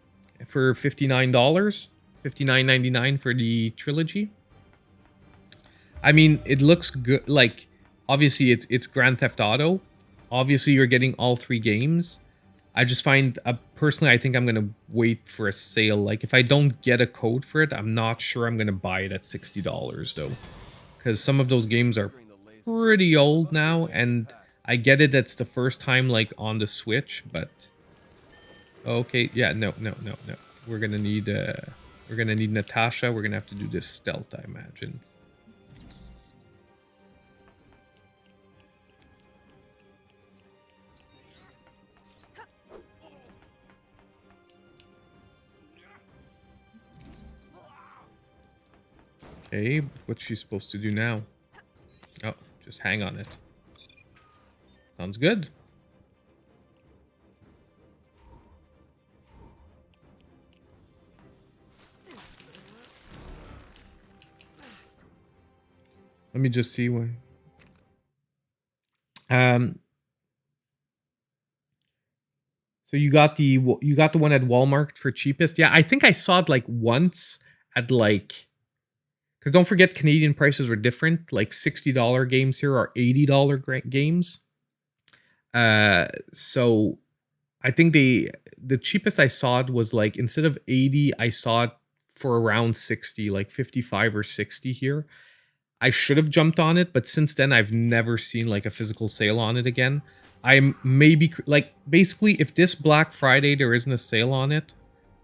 for $59, $59.99 for the trilogy? I mean, it looks good. Like, obviously it's Grand Theft Auto. Obviously you're getting all 3 games. I just find, personally, I think I'm going to wait for a sale. Like, if I don't get a code for it, I'm not sure I'm going to buy it at $60, though. Because some of those games are pretty old now, and I get it, that's the first time, like, on the Switch, but... Okay, yeah, no. We're going to need Natasha. We're going to have to do this stealth, I imagine. Okay, what's she supposed to do now? Oh, just hang on it. Sounds good. Let me just see what... So you got the one at Walmart for cheapest? Yeah, I think I saw it like once at like... Because don't forget, Canadian prices are different. Like $60 games here are $80 games. So I think the cheapest I saw it was like, instead of 80, I saw it for around 60, like 55 or 60 here. I should have jumped on it, but since then I've never seen like a physical sale on it again. I'm maybe like, basically, if this Black Friday there isn't a sale on it,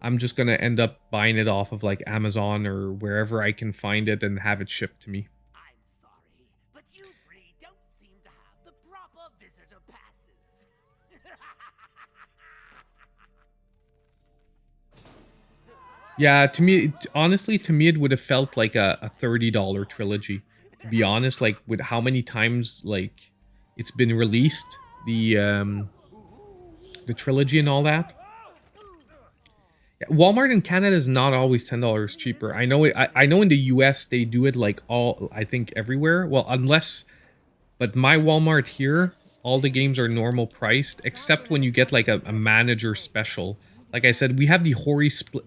I'm just going to end up buying it off of like Amazon or wherever I can find it and have it shipped to me. I'm sorry, but you 3 don't seem to have the proper visitor passes. Yeah, to me, honestly, to me, it would have felt like a $30 trilogy. To be honest, like with how many times like it's been released, the trilogy and all that. Walmart in Canada is not always $10 cheaper. I know I know in the US they do it like I think everywhere. Well, but my Walmart here, all the games are normal priced except when you get like a manager special. Like I said, we have the Hori split.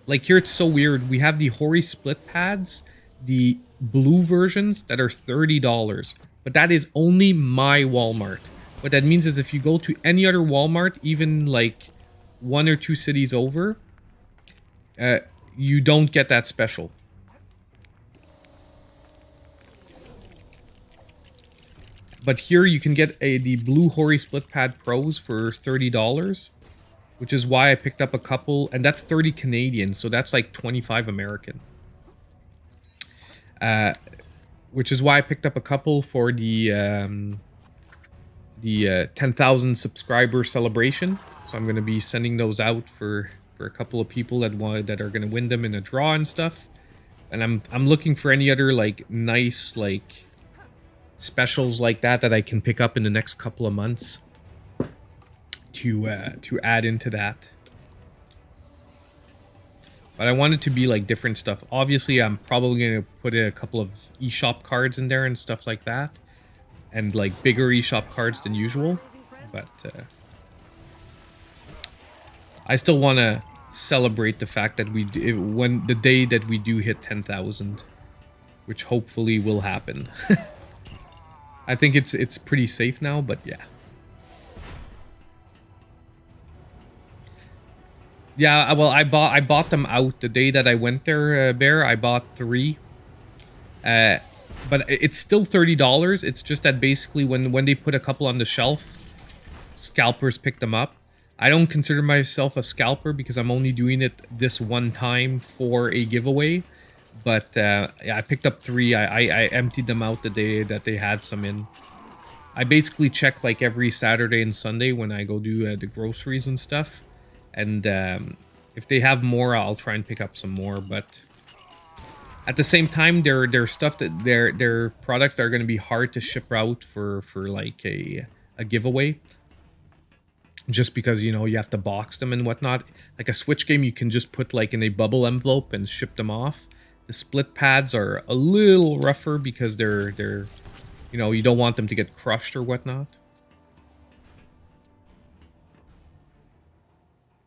Like here it's so weird. We have the Hori split pads, the blue versions that are $30, but that is only my Walmart. What that means is if you go to any other Walmart, even like 1 or 2 cities over, you don't get that special. But here you can get the blue Hori split pad pros for $30, which is why I picked up a couple, and that's 30 Canadian, so that's like 25 American. Which is why I picked up a couple for the the 10,000 subscriber celebration. So I'm gonna be sending those out for a couple of people that are gonna win them in a draw and stuff. And I'm looking for any other like nice like specials like that I can pick up in the next couple of months to add into that. But I want it to be like different stuff. Obviously, I'm probably going to put a couple of eShop cards in there and stuff like that. And like bigger eShop cards than usual. But I still want to celebrate the fact that when the day that we do hit 10,000, which hopefully will happen. I think it's pretty safe now, but yeah. Yeah, well, I bought them out the day that I went there, Bear. I bought 3. But it's still $30. It's just that basically when they put a couple on the shelf, scalpers pick them up. I don't consider myself a scalper because I'm only doing it this one time for a giveaway. But yeah, I picked up 3. I emptied them out the day that they had some in. I basically check like every Saturday and Sunday when I go do the groceries and stuff. And if they have more, I'll try and pick up some more. But at the same time, they're stuff that their products are going to be hard to ship out for like a giveaway. Just because, you know, you have to box them and whatnot. Like a Switch game, you can just put like in a bubble envelope and ship them off. The split pads are a little rougher because they're you know, you don't want them to get crushed or whatnot.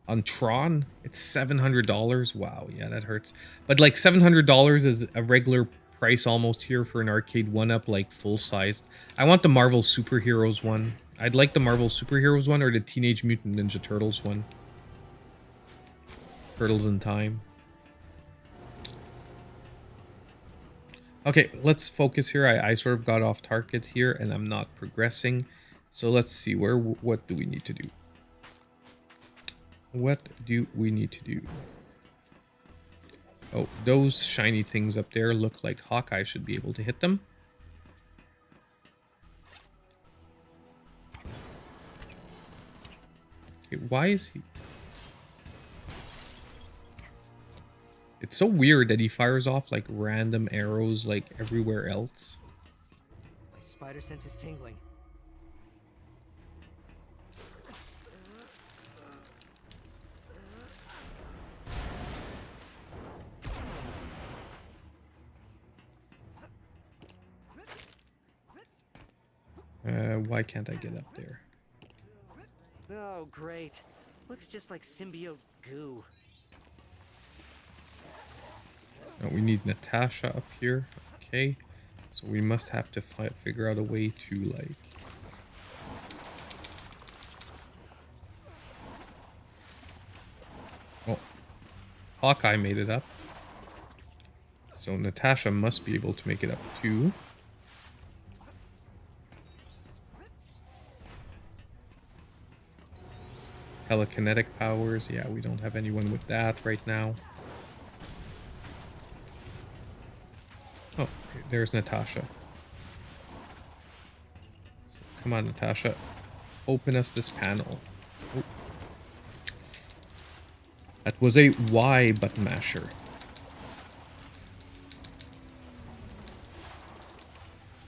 On Tron, it's $700. Wow, yeah, that hurts. But like $700 is a regular price almost here for an arcade 1-up, like full-sized. I want the Marvel Superheroes one. I'd like the Marvel Superheroes one or the Teenage Mutant Ninja Turtles one. Turtles in Time. Okay, let's focus here. I sort of got off target here and I'm not progressing. So let's see, what do we need to do? What do we need to do? Oh, those shiny things up there look like Hawkeye should be able to hit them. Okay, why is he... It's so weird that he fires off like random arrows like everywhere else. My spider sense is tingling. Why can't I get up there? Oh, great. Looks just like symbiote goo. Oh, we need Natasha up here. Okay. So we must have to figure out a way to, like... Oh. Hawkeye made it up. So Natasha must be able to make it up too. Telekinetic powers. Yeah, we don't have anyone with that right now. Oh, there's Natasha. So, come on, Natasha. Open us this panel. Oh. That was a Y button masher.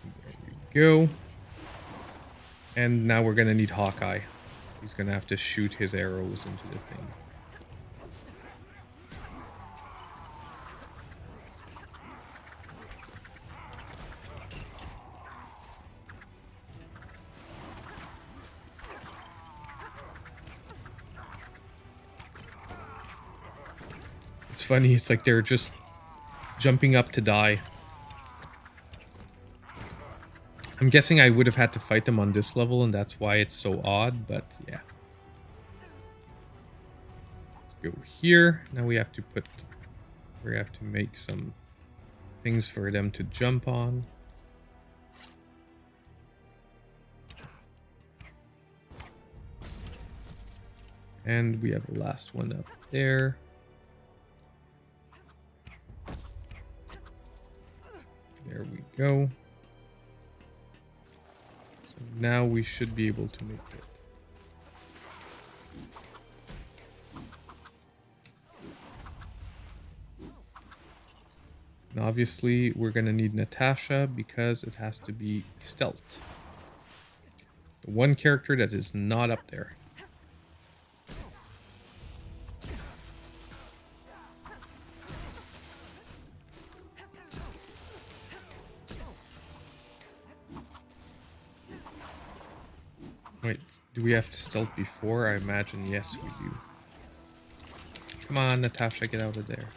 There we go. And now we're gonna need Hawkeye. He's gonna have to shoot his arrows into the thing. It's funny, it's like they're just jumping up to die. I'm guessing I would have had to fight them on this level, and that's why it's so odd, but yeah. Let's go here. Now we have to make some things for them to jump on. And we have the last one up there. There we go. So Now we should be able to make it. And obviously, we're gonna need Natasha because it has to be stealth. The one character that is not up there. Wait, do we have to stealth before? I imagine yes, we do. Come on, Natasha, get out of there.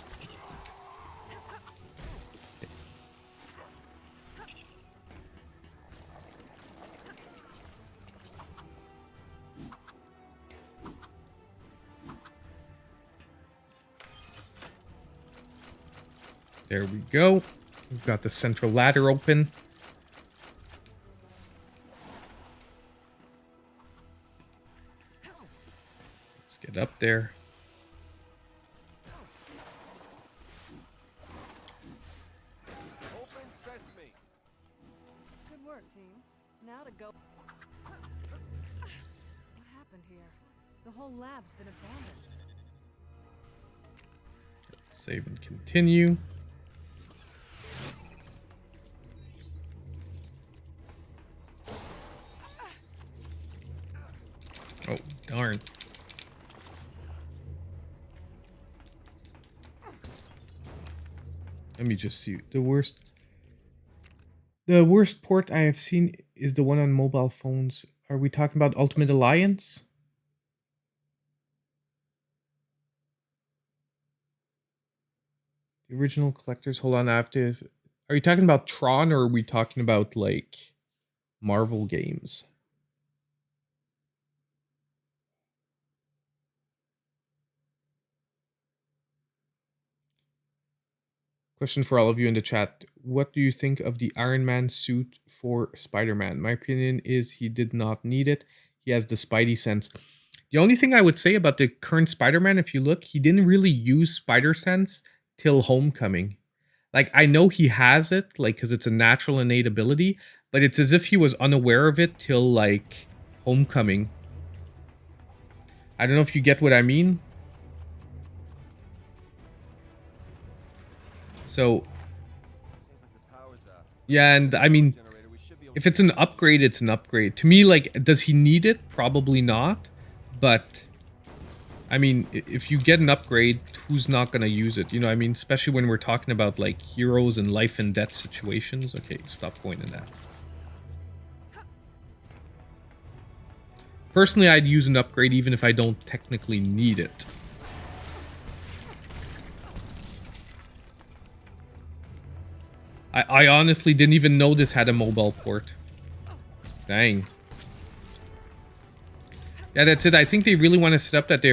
There we go. We've got the central ladder open. Let's get up there. Open sesame. Good work, team. Now to go. What happened here? The whole lab's been abandoned. Let's save and continue. Oh, darn. Let me just see. The worst port I have seen is the one on mobile phones. Are we talking about Ultimate Alliance? The original collectors. Hold on, I have to. Are you talking about Tron or are we talking about like Marvel games? Question for all of you in the chat. What do you think of the Iron Man suit for Spider-Man? My opinion is he did not need it. He has the Spidey sense. The only thing I would say about the current Spider-Man, if you look, he didn't really use Spider Sense till Homecoming. Like, I know he has it, like, because it's a natural innate ability, but it's as if he was unaware of it till, like, Homecoming. I don't know if you get what I mean. So, yeah, and I mean, if it's an upgrade, it's an upgrade. To me, like, does he need it? Probably not. But, I mean, if you get an upgrade, who's not going to use it? You know what I mean? Especially when we're talking about, like, heroes and life and death situations. Okay, stop pointing that. Personally, I'd use an upgrade even if I don't technically need it. I honestly didn't even know this had a mobile port. Dang. Yeah, that's it. I think they really want to set up that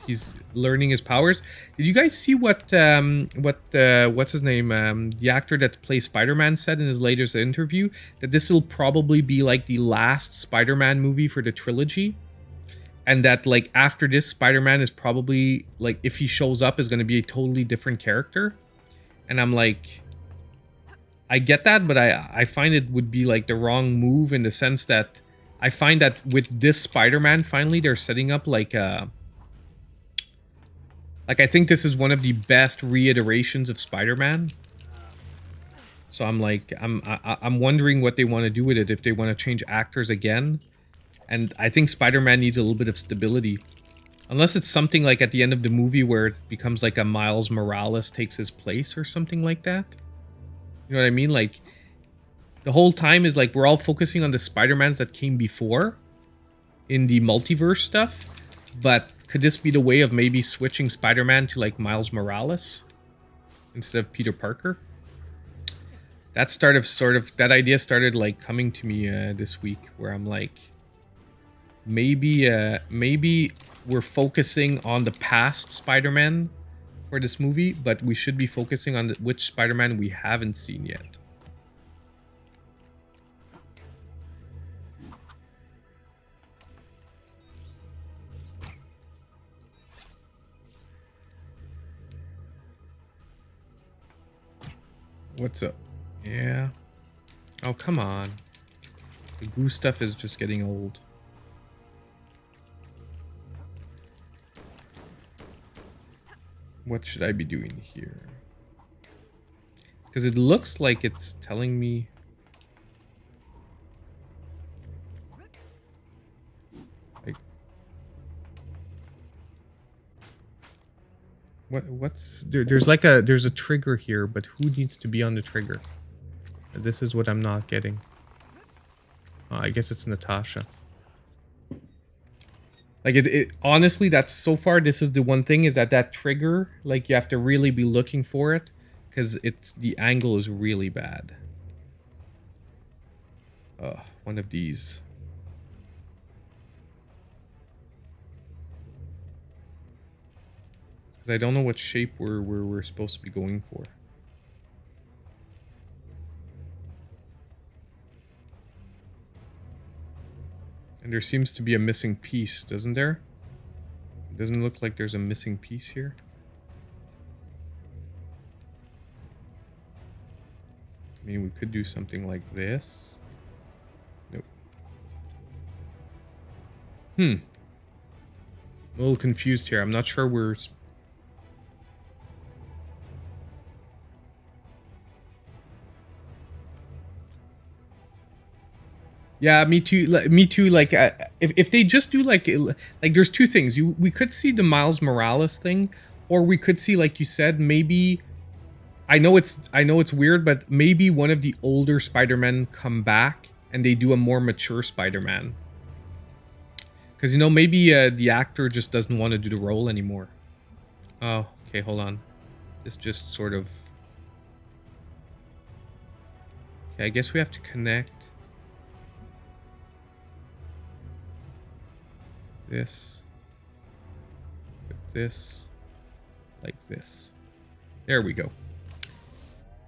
he's learning his powers. Did you guys see what what's his name? The actor that plays Spider-Man said in his latest interview that this will probably be like the last Spider-Man movie for the trilogy. And that like after this, Spider-Man is probably like, if he shows up, is going to be a totally different character. And I'm like, I get that, but I find it would be like the wrong move in the sense that I find that with this Spider-Man, finally they're setting up like a... Like, I think this is one of the best reiterations of Spider-Man. So I'm like, I'm wondering what they want to do with it, if they want to change actors again. And I think Spider-Man needs a little bit of stability. Unless it's something like at the end of the movie where it becomes like a Miles Morales takes his place or something like that. You know what I mean? Like, the whole time is like we're all focusing on the Spider-Mans that came before in the multiverse stuff. But could this be the way of maybe switching Spider-Man to like Miles Morales instead of Peter Parker? That that idea started like coming to me this week, where I'm like, maybe we're focusing on the past Spider-Man for this movie, but we should be focusing on which Spider-Man we haven't seen yet. What's up? Yeah. Oh, come on. The goo stuff is just getting old. What should I be doing here? Because it looks like it's telling me... Like... What's... There's like a... There's a trigger here, but who needs to be on the trigger? This is what I'm not getting. I guess it's Natasha. Like it honestly, that's so far. This is the one thing is that trigger, like you have to really be looking for it because the angle is really bad. One of these. Because I don't know what shape we're supposed to be going for. And there seems to be a missing piece, doesn't there? It doesn't look like there's a missing piece here. I mean, we could do something like this. Nope. I'm a little confused here. I'm not sure we're... Yeah, me too. Me too. Like, if they just do like there's two things. We could see the Miles Morales thing, or we could see, like you said, maybe. I know it's weird, but maybe one of the older Spider-Men come back and they do a more mature Spider-Man. Because maybe the actor just doesn't want to do the role anymore. Oh, okay, hold on. It's just sort of. Okay, I guess we have to connect. This with this, like this. There we go.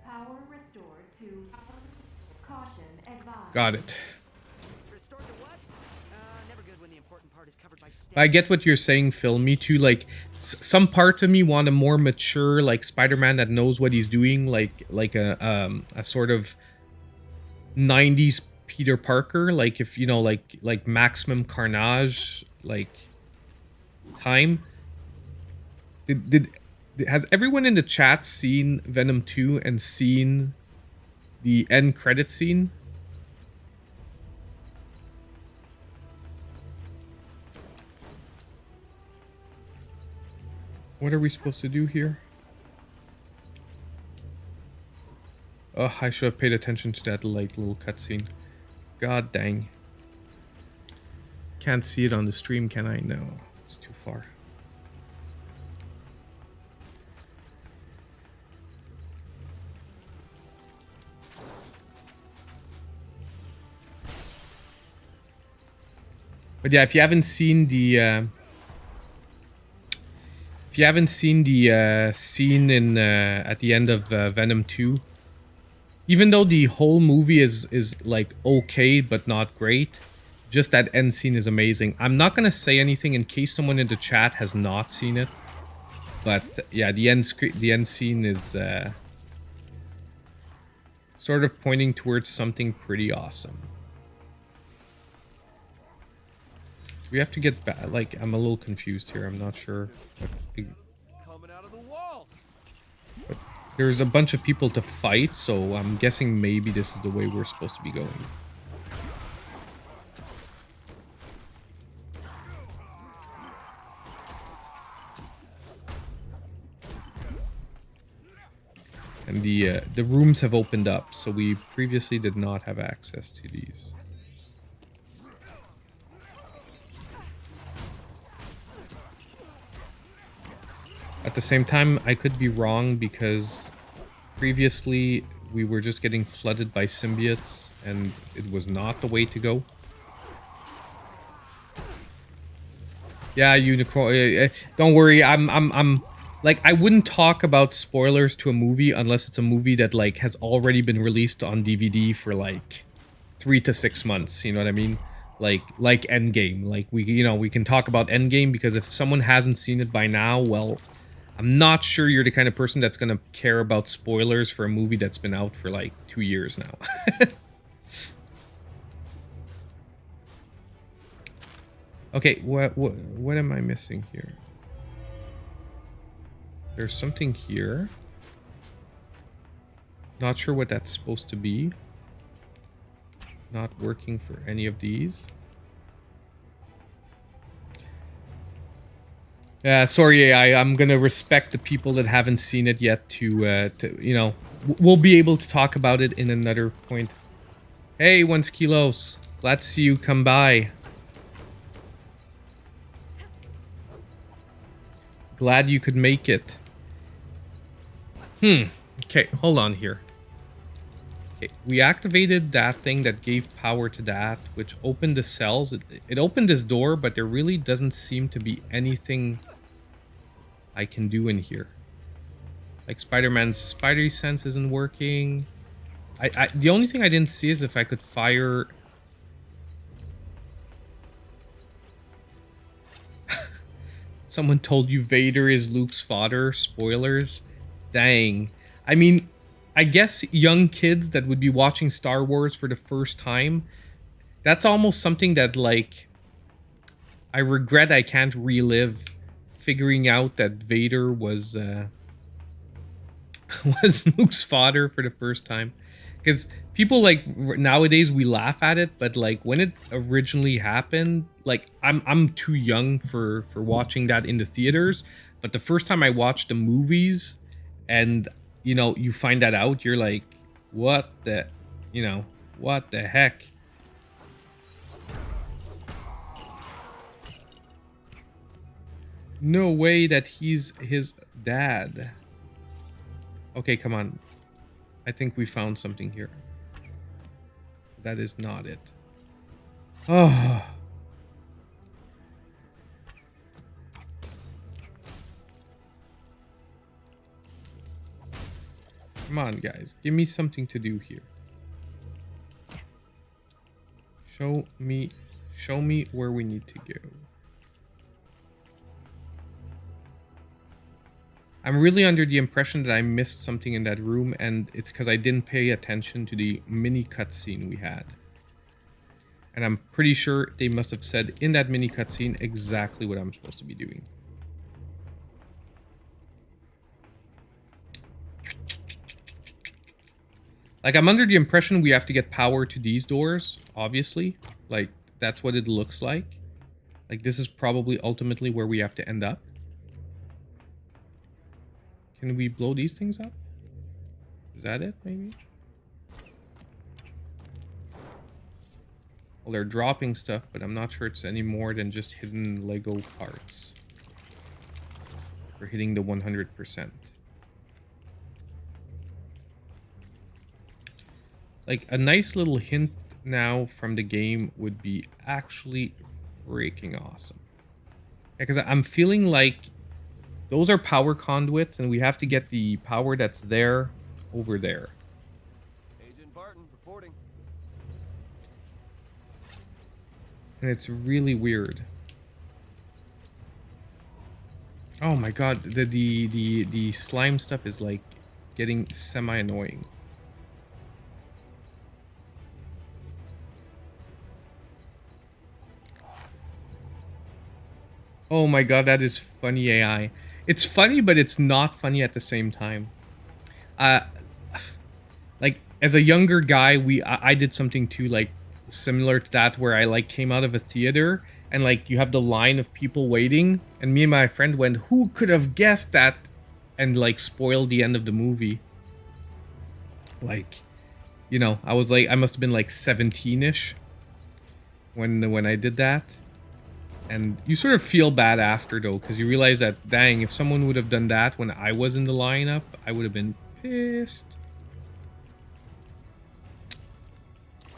Power restored to caution advised. Got it. Restored to what? Never good when the important part is covered by I get what you're saying, Phil. Me too. Like some parts of me want a more mature, like Spider-Man that knows what he's doing, like a sort of 90s Peter Parker, like if like Maximum Carnage. Like time. Has everyone in the chat seen Venom 2 and seen the end credit scene? What are we supposed to do here? Oh, I should have paid attention to that like little cutscene. God dang. Can't see it on the stream, can I? No, it's too far. But yeah, if you haven't seen the scene in at the end of Venom 2, even though the whole movie is like okay but not great. Just that end scene is amazing. I'm not gonna say anything in case someone in the chat has not seen it, but yeah, the end scene is sort of pointing towards something pretty awesome. We have to get back. Like, I'm a little confused here. I'm not sure. Coming out of the walls. But there's a bunch of people to fight, so I'm guessing maybe this is the way we're supposed to be going. And the rooms have opened up, so we previously did not have access to these. At the same time, I could be wrong because previously we were just getting flooded by symbiotes and it was not the way to go. Yeah, Unicorn. Don't worry, I'm like, I wouldn't talk about spoilers to a movie unless it's a movie that like has already been released on DVD for like 3 to 6 months. You know what I mean? Like Endgame. Like we can talk about Endgame because if someone hasn't seen it by now, well, I'm not sure you're the kind of person that's gonna care about spoilers for a movie that's been out for like 2 years now. Okay, what am I missing here? There's something here. Not sure what that's supposed to be. Not working for any of these. Sorry, AI. I'm gonna respect the people that haven't seen it yet. To you know, we'll be able to talk about it in another point. Hey, 1kilos. Glad to see you come by. Glad you could make it. Okay, hold on here. Okay, we activated that thing that gave power to that, which opened the cells. It opened this door, but there really doesn't seem to be anything I can do in here. Like Spider-Man's spidery sense isn't working. The only thing I didn't see is if I could fire... Someone told you Vader is Luke's father. Spoilers. Dang. I mean, I guess young kids that would be watching Star Wars for the first time, that's almost something that, like, I regret I can't relive, figuring out that Vader was was Luke's father for the first time. Because people, like, nowadays we laugh at it, but like when it originally happened, like I'm too young for watching that in the theaters. But the first time I watched the movies, and you know, you find that out, you're like, what the, you know, what the heck? No way that he's his dad. Okay, come on. I think we found something here. That is not it. Oh. Come on, guys. Give me something to do here. Show me where we need to go. I'm really under the impression that I missed something in that room, and it's because I didn't pay attention to the mini cutscene we had. And I'm pretty sure they must have said in that mini cutscene exactly what I'm supposed to be doing. Like, I'm under the impression we have to get power to these doors, obviously. Like, that's what it looks like. Like, this is probably ultimately where we have to end up. Can we blow these things up? Is that it, maybe? Well, they're dropping stuff, but I'm not sure it's any more than just hidden Lego parts. We're hitting the 100%. Like, a nice little hint now from the game would be actually freaking awesome. Yeah, because I'm feeling like those are power conduits, and we have to get the power that's there over there. Agent Barton reporting. And it's really weird. Oh my god, the slime stuff is like getting semi-annoying. Oh my god, that is funny AI. It's funny, but it's not funny at the same time. Like, as a younger guy, I did something too, like, similar to that, where I, like, came out of a theater, and, like, you have the line of people waiting, and me and my friend went, who could have guessed that? And, like, spoiled the end of the movie. Like, you know, I was, like, I must have been, like, 17-ish when I did that. And you sort of feel bad after, though, because you realize that, dang, if someone would have done that when I was in the lineup, I would have been pissed.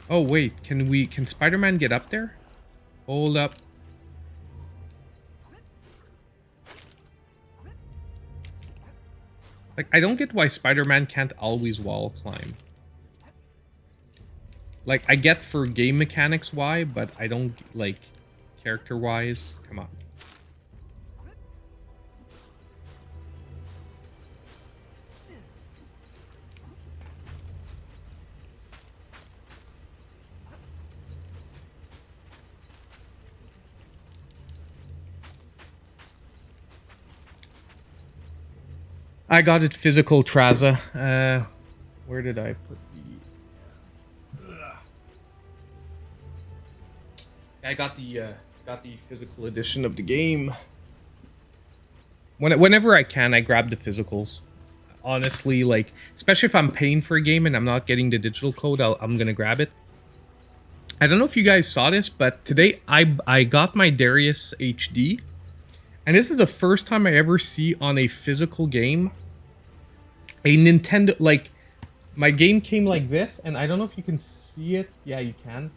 Oh, wait, can Spider-Man get up there? Hold up. Like, I don't get why Spider-Man can't always wall climb. Like, I get for game mechanics why, but I don't, like, character-wise. Come on. I got it physical, Traza. Where did I put the... I got the physical edition of the game. Whenever I can, I grab the physicals. Honestly, like, especially if I'm paying for a game and I'm not getting the digital code, I'm gonna grab it. I don't know if you guys saw this, but today I got my Darius HD, and this is the first time I ever see on a physical game a Nintendo, like, my game came like this, and I don't know if you can see it. Yeah, you can.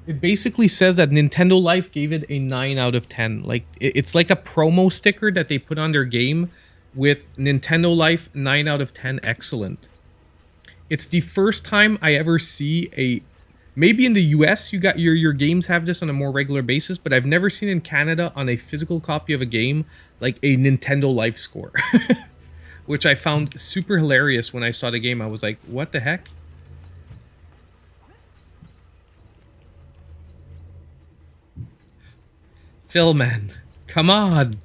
It basically says that Nintendo Life gave it a 9 out of 10. Like, it's like a promo sticker that they put on their game with Nintendo Life 9 out of 10 excellent. It's the first time I ever see a... Maybe in the US you got your games have this on a more regular basis, but I've never seen in Canada on a physical copy of a game like a Nintendo Life score. Which I found super hilarious when I saw the game. I was like, what the heck? Phil, man, come on.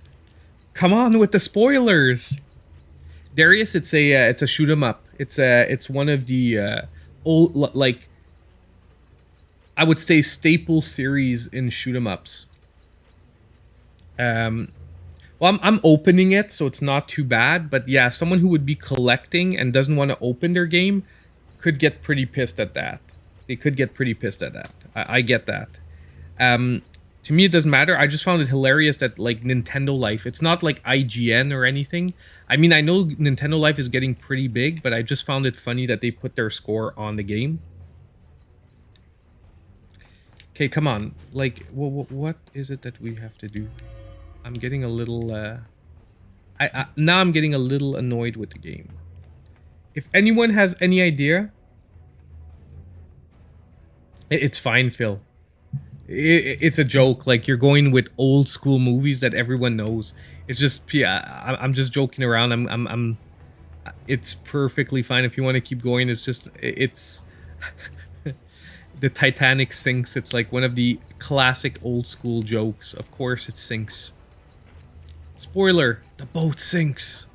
Come on with the spoilers. Darius, it's a shoot 'em up. It's one of the old, like, I would say staple series in shoot 'em ups. Well, I'm opening it, so it's not too bad. But yeah, someone who would be collecting and doesn't want to open their game could get pretty pissed at that. They could get pretty pissed at that. I get that. To me, it doesn't matter. I just found it hilarious that, like, Nintendo Life, it's not like IGN or anything. I mean, I know Nintendo Life is getting pretty big, but I just found it funny that they put their score on the game. Okay, come on. Like, what is it that we have to do? I'm getting a little, now I'm getting a little annoyed with the game. If anyone has any idea... It's fine, Phil. It's a joke. Like, you're going with old school movies that everyone knows. It's just, yeah, I'm just joking around. It's perfectly fine if you want to keep going. It's just, it's... The Titanic sinks. It's like one of the classic old school jokes. Of course it sinks. Spoiler, the boat sinks.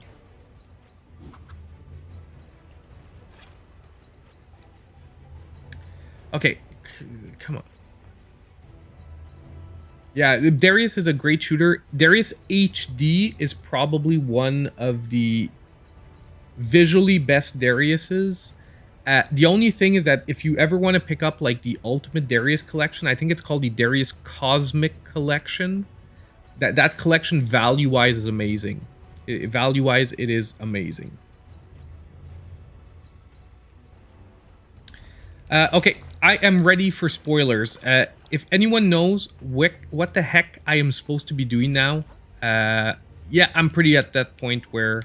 Okay, come on. Yeah, Darius is a great shooter. Darius HD is probably one of the visually best Dariuses. The only thing is that if you ever want to pick up, like, the Ultimate Darius collection, I think it's called the Darius Cosmic Collection. That collection value-wise is amazing. Value-wise, it is amazing. Okay, I am ready for spoilers. If anyone knows what the heck I am supposed to be doing now, yeah, I'm pretty at that point where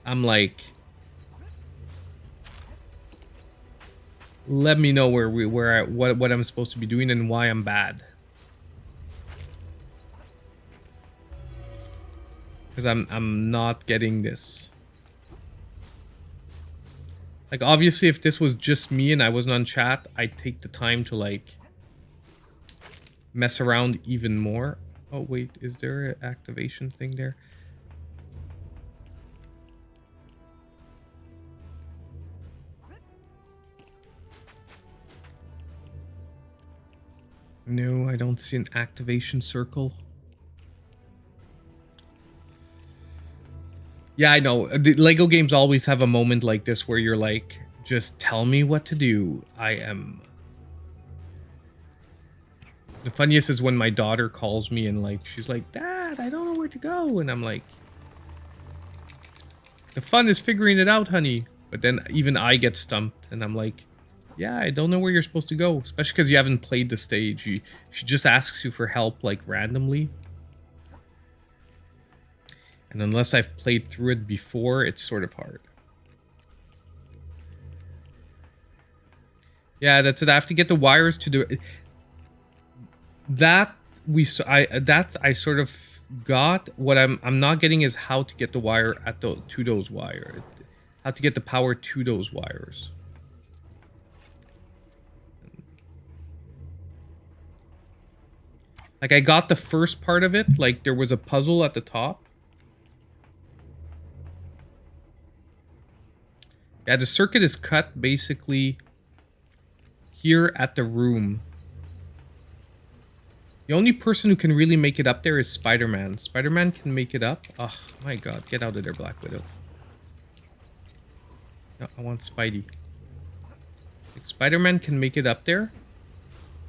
I'm like, let me know what I'm supposed to be doing and why I'm bad. Because I'm not getting this. Like, obviously, if this was just me and I wasn't on chat, I'd take the time to, like, mess around even more. Oh, wait, is there an activation thing there? No, I don't see an activation circle. Yeah, I know. The Lego games always have a moment like this where you're like, just tell me what to do. I am... The funniest is when my daughter calls me and, like, she's like, Dad, I don't know where to go. And I'm like, the fun is figuring it out, honey. But then even I get stumped and I'm like, yeah, I don't know where you're supposed to go. Especially because you haven't played the stage. She just asks you for help, like, randomly. And unless I've played through it before, it's sort of hard. Yeah, that's it. I have to get the wires to the... That I sort of got. What I'm not getting is how to get the wire to those wires. How to get the power to those wires. Like, I got the first part of it. Like, there was a puzzle at the top. Yeah, the circuit is cut basically here at the room. The only person who can really make it up there is Spider-Man. Spider-Man can make it up. Oh my god, get out of there, Black Widow. No, I want Spidey. Like, Spider-Man can make it up there.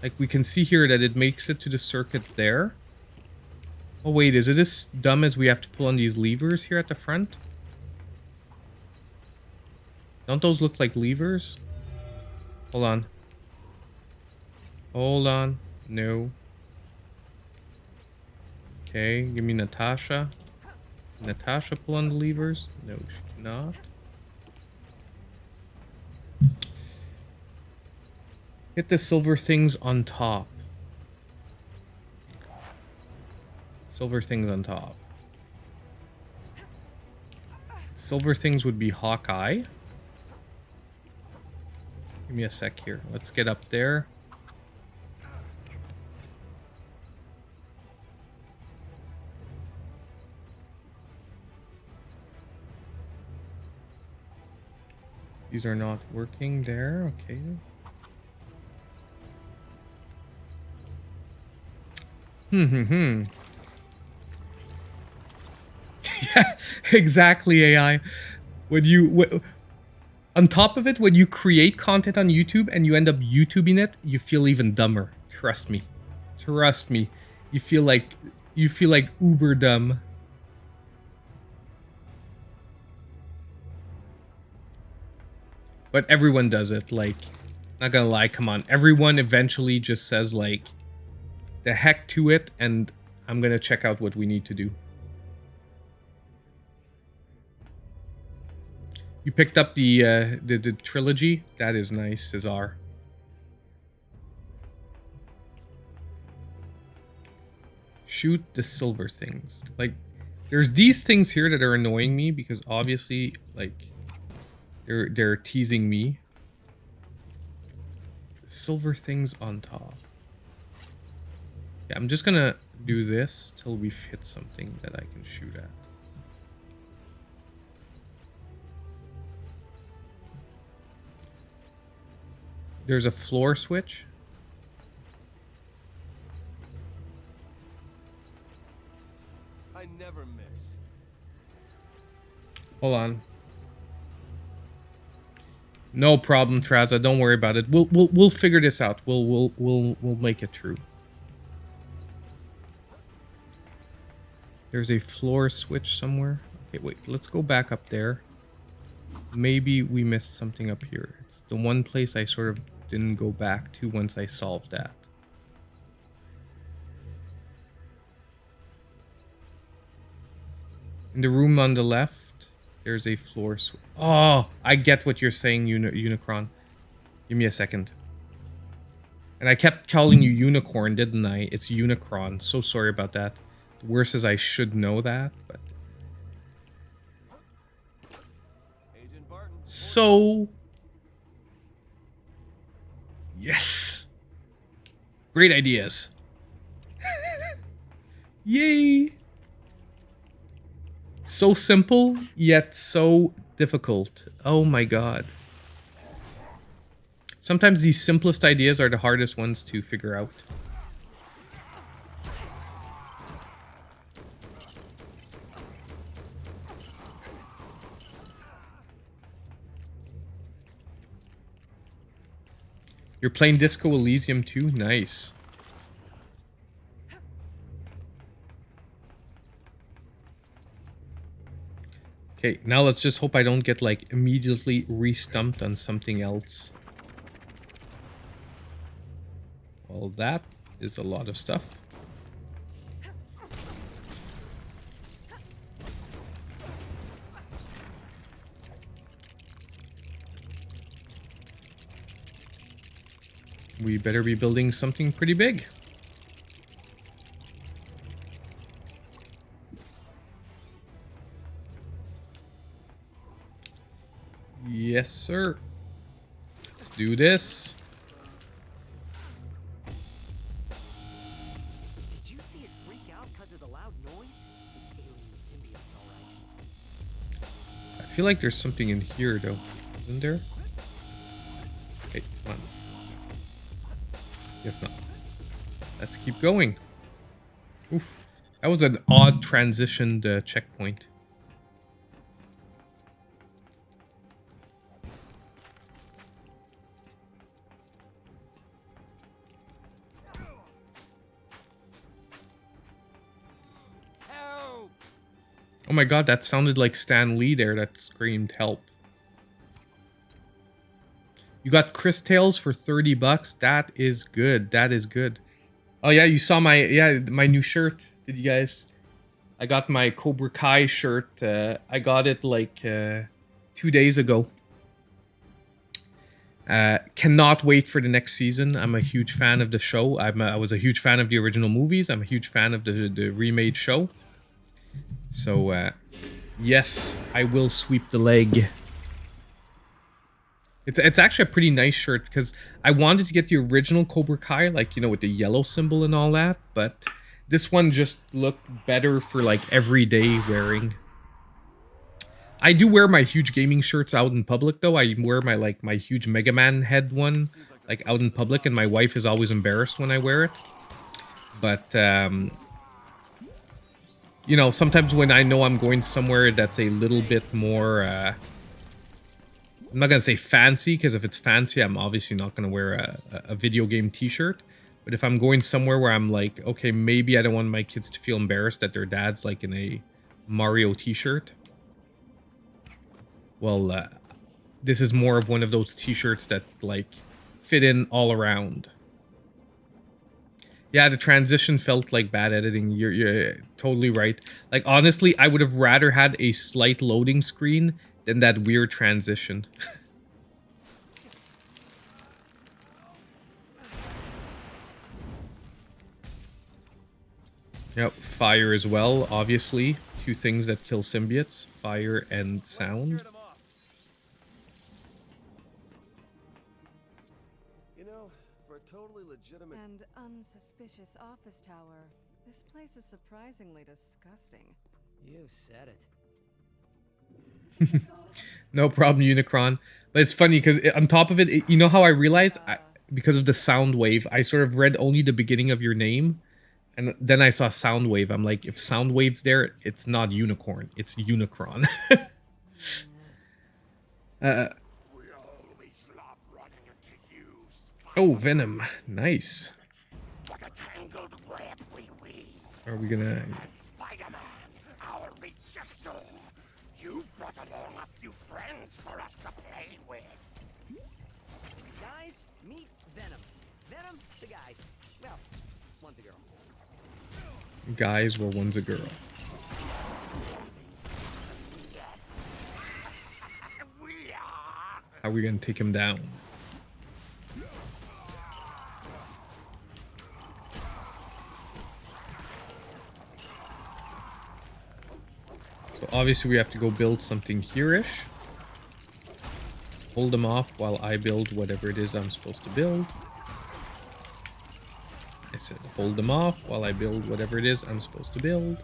Like, we can see here that it makes it to the circuit there. Oh wait, is it as dumb as we have to pull on these levers here at the front? Don't those look like levers? Hold on. Hold on. No. Okay, give me Natasha. Natasha pull on the levers? No, she cannot. Hit the silver things on top. Silver things on top. Silver things would be Hawkeye. Give me a sec here. Let's get up there. These are not working there. Okay. Yeah, exactly, AI. When you on top of it, when you create content on YouTube and you end up YouTubing it, you feel even dumber. Trust me. Trust me. You feel like uber dumb. But everyone does it. Like, not gonna lie, come on. Everyone eventually just says like, the heck to it, and I'm gonna check out what we need to do. You picked up the trilogy? That is nice, Cesar. Shoot the silver things. Like, there's these things here that are annoying me because obviously, like, they're teasing me. Silver things on top. Yeah, I'm just gonna do this till we've hit something that I can shoot at. There's a floor switch. I never miss. Hold on. No problem, Traza. Don't worry about it. We'll figure this out. We'll make it true. There's a floor switch somewhere. Okay, wait. Let's go back up there. Maybe we missed something up here. It's the one place I sort of didn't go back to once I solved that. In the room on the left, there's a floor switch. Oh, I get what you're saying, Unicron. Give me a second. And I kept calling you Unicorn, didn't I? It's Unicron. So sorry about that. The worst is I should know that, but... So... Yes! Great ideas. Yay! So simple, yet so difficult. Oh my god. Sometimes these simplest ideas are the hardest ones to figure out. You're playing Disco Elysium too? Nice. Okay, now let's just hope I don't get, like, immediately re-stumped on something else. Well, that is a lot of stuff. We better be building something pretty big. Yes, sir. Let's do this. Did you see it freak out because of the loud noise? It's alien symbiotes, all right. I feel like there's something in here, though. Isn't there? Okay, come on. Guess not. Let's keep going. Oof. That was an odd transitioned checkpoint. Oh my god, that sounded like Stan Lee there that screamed help. You got Chris Tails for 30 bucks. That is good. That is good. Oh yeah, you saw my new shirt. Did you guys? I got my Cobra Kai shirt. I got it like 2 days ago. Cannot wait for the next season. I'm a huge fan of the show. I was a huge fan of the original movies. I'm a huge fan of the remade show. So, yes, I will sweep the leg. It's actually a pretty nice shirt because I wanted to get the original Cobra Kai, like, you know, with the yellow symbol and all that, but this one just looked better for, like, everyday wearing. I do wear my huge gaming shirts out in public, though. I wear my huge Mega Man head one, like, out in public, and my wife is always embarrassed when I wear it. But, you know, sometimes when I know I'm going somewhere that's a little bit more, I'm not going to say fancy, because if it's fancy, I'm obviously not going to wear a video game t-shirt. But if I'm going somewhere where I'm like, okay, maybe I don't want my kids to feel embarrassed that their dad's like in a Mario t-shirt. Well, this is more of one of those t-shirts that like fit in all around. Yeah, the transition felt like bad editing. You're totally right. Like, honestly, I would have rather had a slight loading screen than that weird transition. Yep, fire as well, obviously. Two things that kill symbiotes, fire and sound. Totally legitimate and unsuspicious office tower. This place is surprisingly disgusting. You said it. No problem, Unicron. But it's funny because on top of it, you know how I realized? Because of the sound wave, I sort of read only the beginning of your name. And then I saw sound wave. I'm like, if sound wave's there, it's not unicorn. It's Unicron. Oh, Venom. Nice. Are we gonna... Spider-Man, our rejector. You brought along a few friends for us to play with. Guys, meet Venom. Venom, the guys. Well, one's a girl. Guys, well, one's a girl. How are we gonna take him down? So obviously we have to go build something here-ish. Hold them off while I build whatever it is I'm supposed to build. I said hold them off while I build whatever it is I'm supposed to build.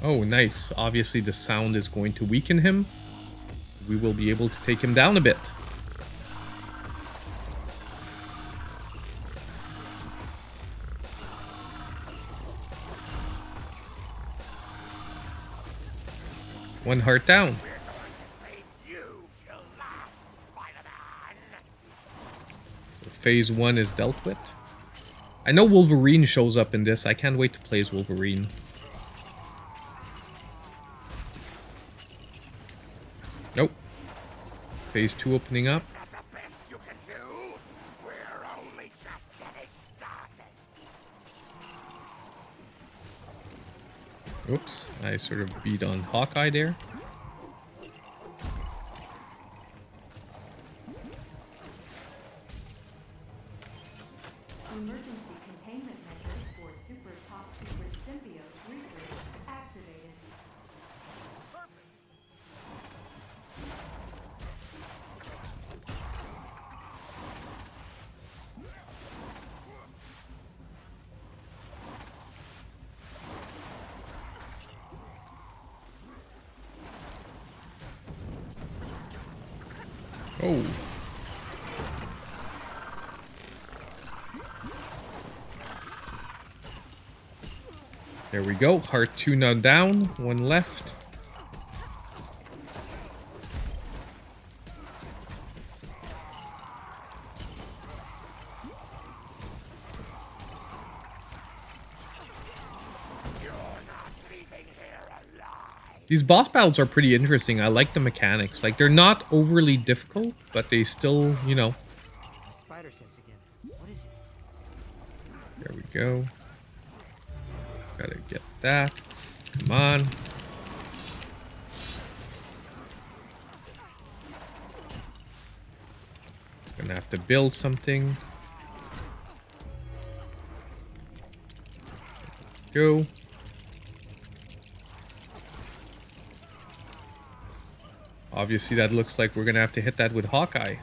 Oh, nice. Obviously the sound is going to weaken him. We will be able to take him down a bit. One heart down. So phase 1 is dealt with. I know Wolverine shows up in this. I can't wait to play as Wolverine. Nope. Phase 2 opening up. Oops, I sort of beat on Hawkeye there. Emergency containment measures for super top secret symbiote research activated. Oh. There we go. Heart 2 now down. 1 left. These boss battles are pretty interesting. I like the mechanics. Like, they're not overly difficult, but they still, you know. Spider sense again. What is it? There we go. Gotta get that. Come on. Gonna have to build something. Go. Obviously, that looks like we're gonna have to hit that with Hawkeye.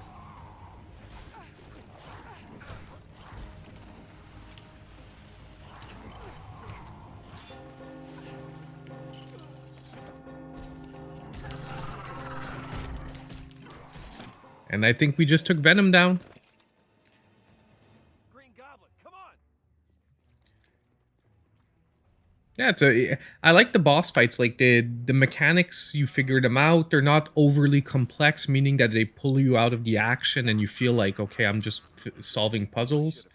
And I think we just took Venom down. Green Goblin, come on! Yeah, I like the boss fights. Like the mechanics, you figure them out. They're not overly complex, meaning that they pull you out of the action and you feel like, okay, I'm just solving puzzles.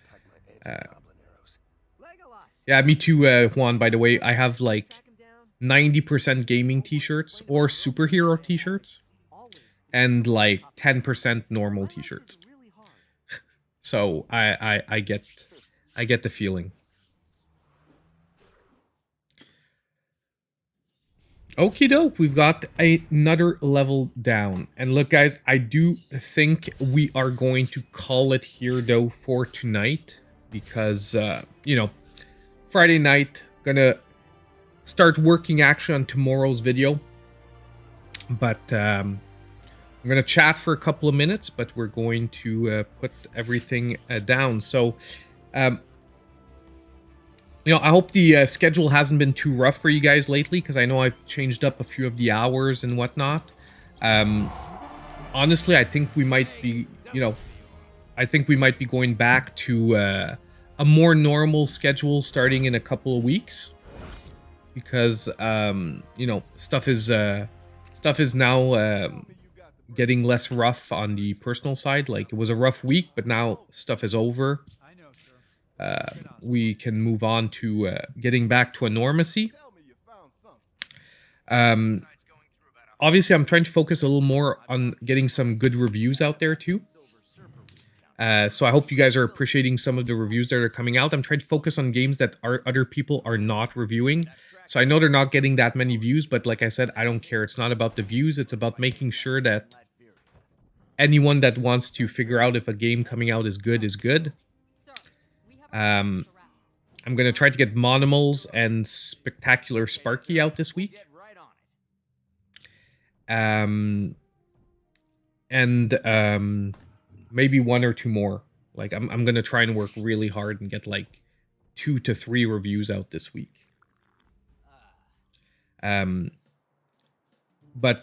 Yeah, me too, Juan. By the way, I have like 90% gaming t-shirts or superhero t-shirts, and like 10% normal t-shirts. So I get the feeling. Okie doke, we've got another level down. And look, guys, I do think we are going to call it here, though, for tonight. Because, you know, Friday night, gonna start working action on tomorrow's video. But, I'm gonna chat for a couple of minutes, but we're going to put everything down. So, you know, I hope the schedule hasn't been too rough for you guys lately, because I know I've changed up a few of the hours and whatnot. Honestly, I think we might be, you know, I think we might be going back to a more normal schedule starting in a couple of weeks, because you know, stuff is now getting less rough on the personal side. Like, it was a rough week, but now stuff is over. We can move on to getting back to a normacy. Obviously, I'm trying to focus a little more on getting some good reviews out there too. So I hope you guys are appreciating some of the reviews that are coming out. I'm trying to focus on games that other people are not reviewing. So I know they're not getting that many views, but like I said, I don't care. It's not about the views. It's about making sure that anyone that wants to figure out if a game coming out is good is good. I'm going to try to get Monomals and Spectacular Sparky out this week. And maybe 1 or 2 more. Like, I'm going to try and work really hard and get like 2 to 3 reviews out this week. But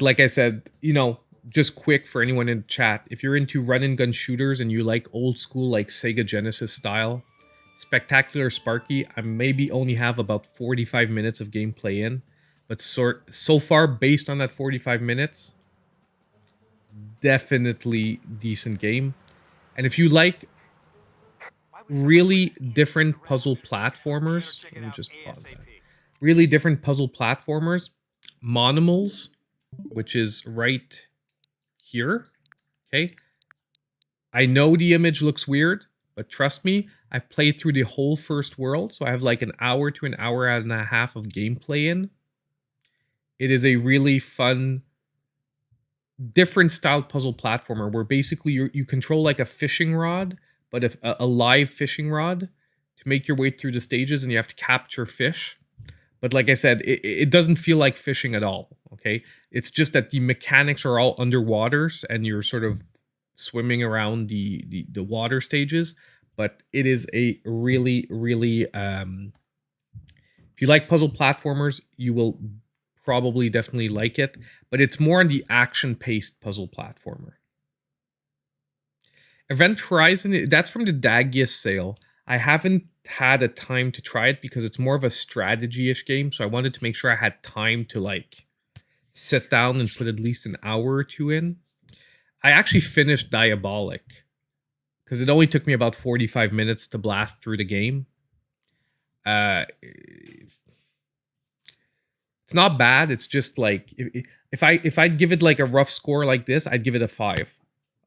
like I said, you know, just quick for anyone in chat, if you're into run and gun shooters and you like old school, like Sega Genesis style, Spectacular Sparky, I maybe only have about 45 minutes of gameplay in, but so far, based on that 45 minutes, definitely decent game. And if you like really different puzzle platformers, let me just pause that. Really different puzzle platformers, Monomals, which is right here, okay? I know the image looks weird, but trust me, I've played through the whole first world, so I have like an hour to an hour and a half of gameplay in. It is a really fun, different style puzzle platformer where basically you control like a fishing rod, but a live fishing rod to make your way through the stages, and you have to capture fish. But like I said, it doesn't feel like fishing at all, okay? It's just that the mechanics are all underwaters, and you're sort of swimming around the water stages. But it is a really, really... if you like puzzle platformers, you will probably definitely like it. But it's more on the action-paced puzzle platformer. Event Horizon, that's from the Dagius sale. I haven't had a time to try it because it's more of a strategy-ish game, so I wanted to make sure I had time to like sit down and put at least an hour or two in. I actually finished Diabolic because it only took me about 45 minutes to blast through the game. It's not bad. It's just like if I'd give it like a rough score like this, I'd give it a 5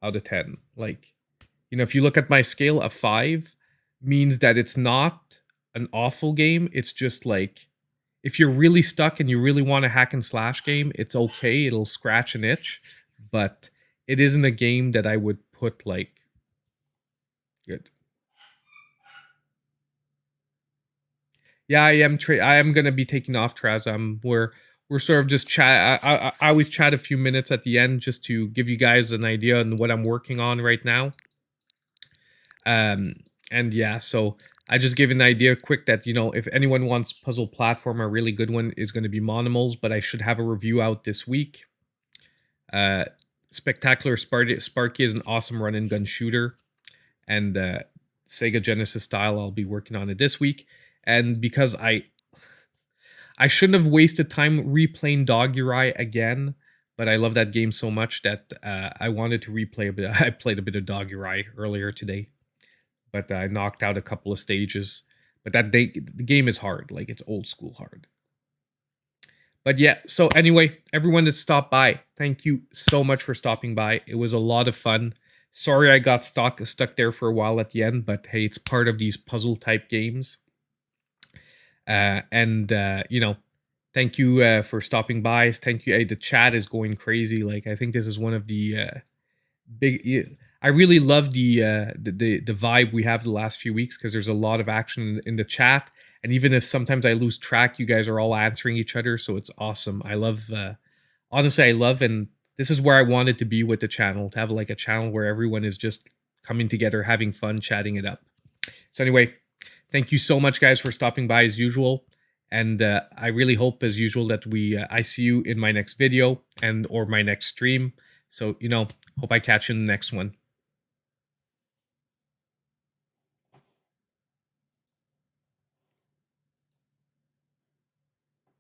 out of 10. Like, you know, if you look at my scale, a 5 means that it's not an awful game. It's just like if you're really stuck and you really want a hack and slash game, it's okay. It'll scratch an itch, but it isn't a game that I would put like good. Yeah, I am gonna be taking off, Traz. We're sort of just chat. I always chat a few minutes at the end just to give you guys an idea on what I'm working on right now. And yeah, so I just gave an idea quick that, you know, if anyone wants puzzle platform, a really good one is going to be Monomals, but I should have a review out this week. Spectacular Sparky is an awesome run and gun shooter, and Sega Genesis style. I'll be working on it this week, and because I shouldn't have wasted time replaying Doggerai again, but I love that game so much that I wanted to replay a bit. I played a bit of Doggerai earlier today, but I knocked out a couple of stages. But the game is hard, like it's old school hard. But yeah, so anyway, everyone that stopped by, thank you so much for stopping by. It was a lot of fun. Sorry I got stuck there for a while at the end, but hey, it's part of these puzzle type games. You know, thank you for stopping by. Thank you. Hey, the chat is going crazy. Like, I think this is one of the big... I really love the vibe we have the last few weeks because there's a lot of action in the chat. And even if sometimes I lose track, you guys are all answering each other. So it's awesome. I love, honestly, I love, and this is where I wanted to be with the channel, to have like a channel where everyone is just coming together, having fun, chatting it up. So anyway, thank you so much, guys, for stopping by as usual. And I really hope, as usual, that I see you in my next video or my next stream. So, you know, hope I catch you in the next one.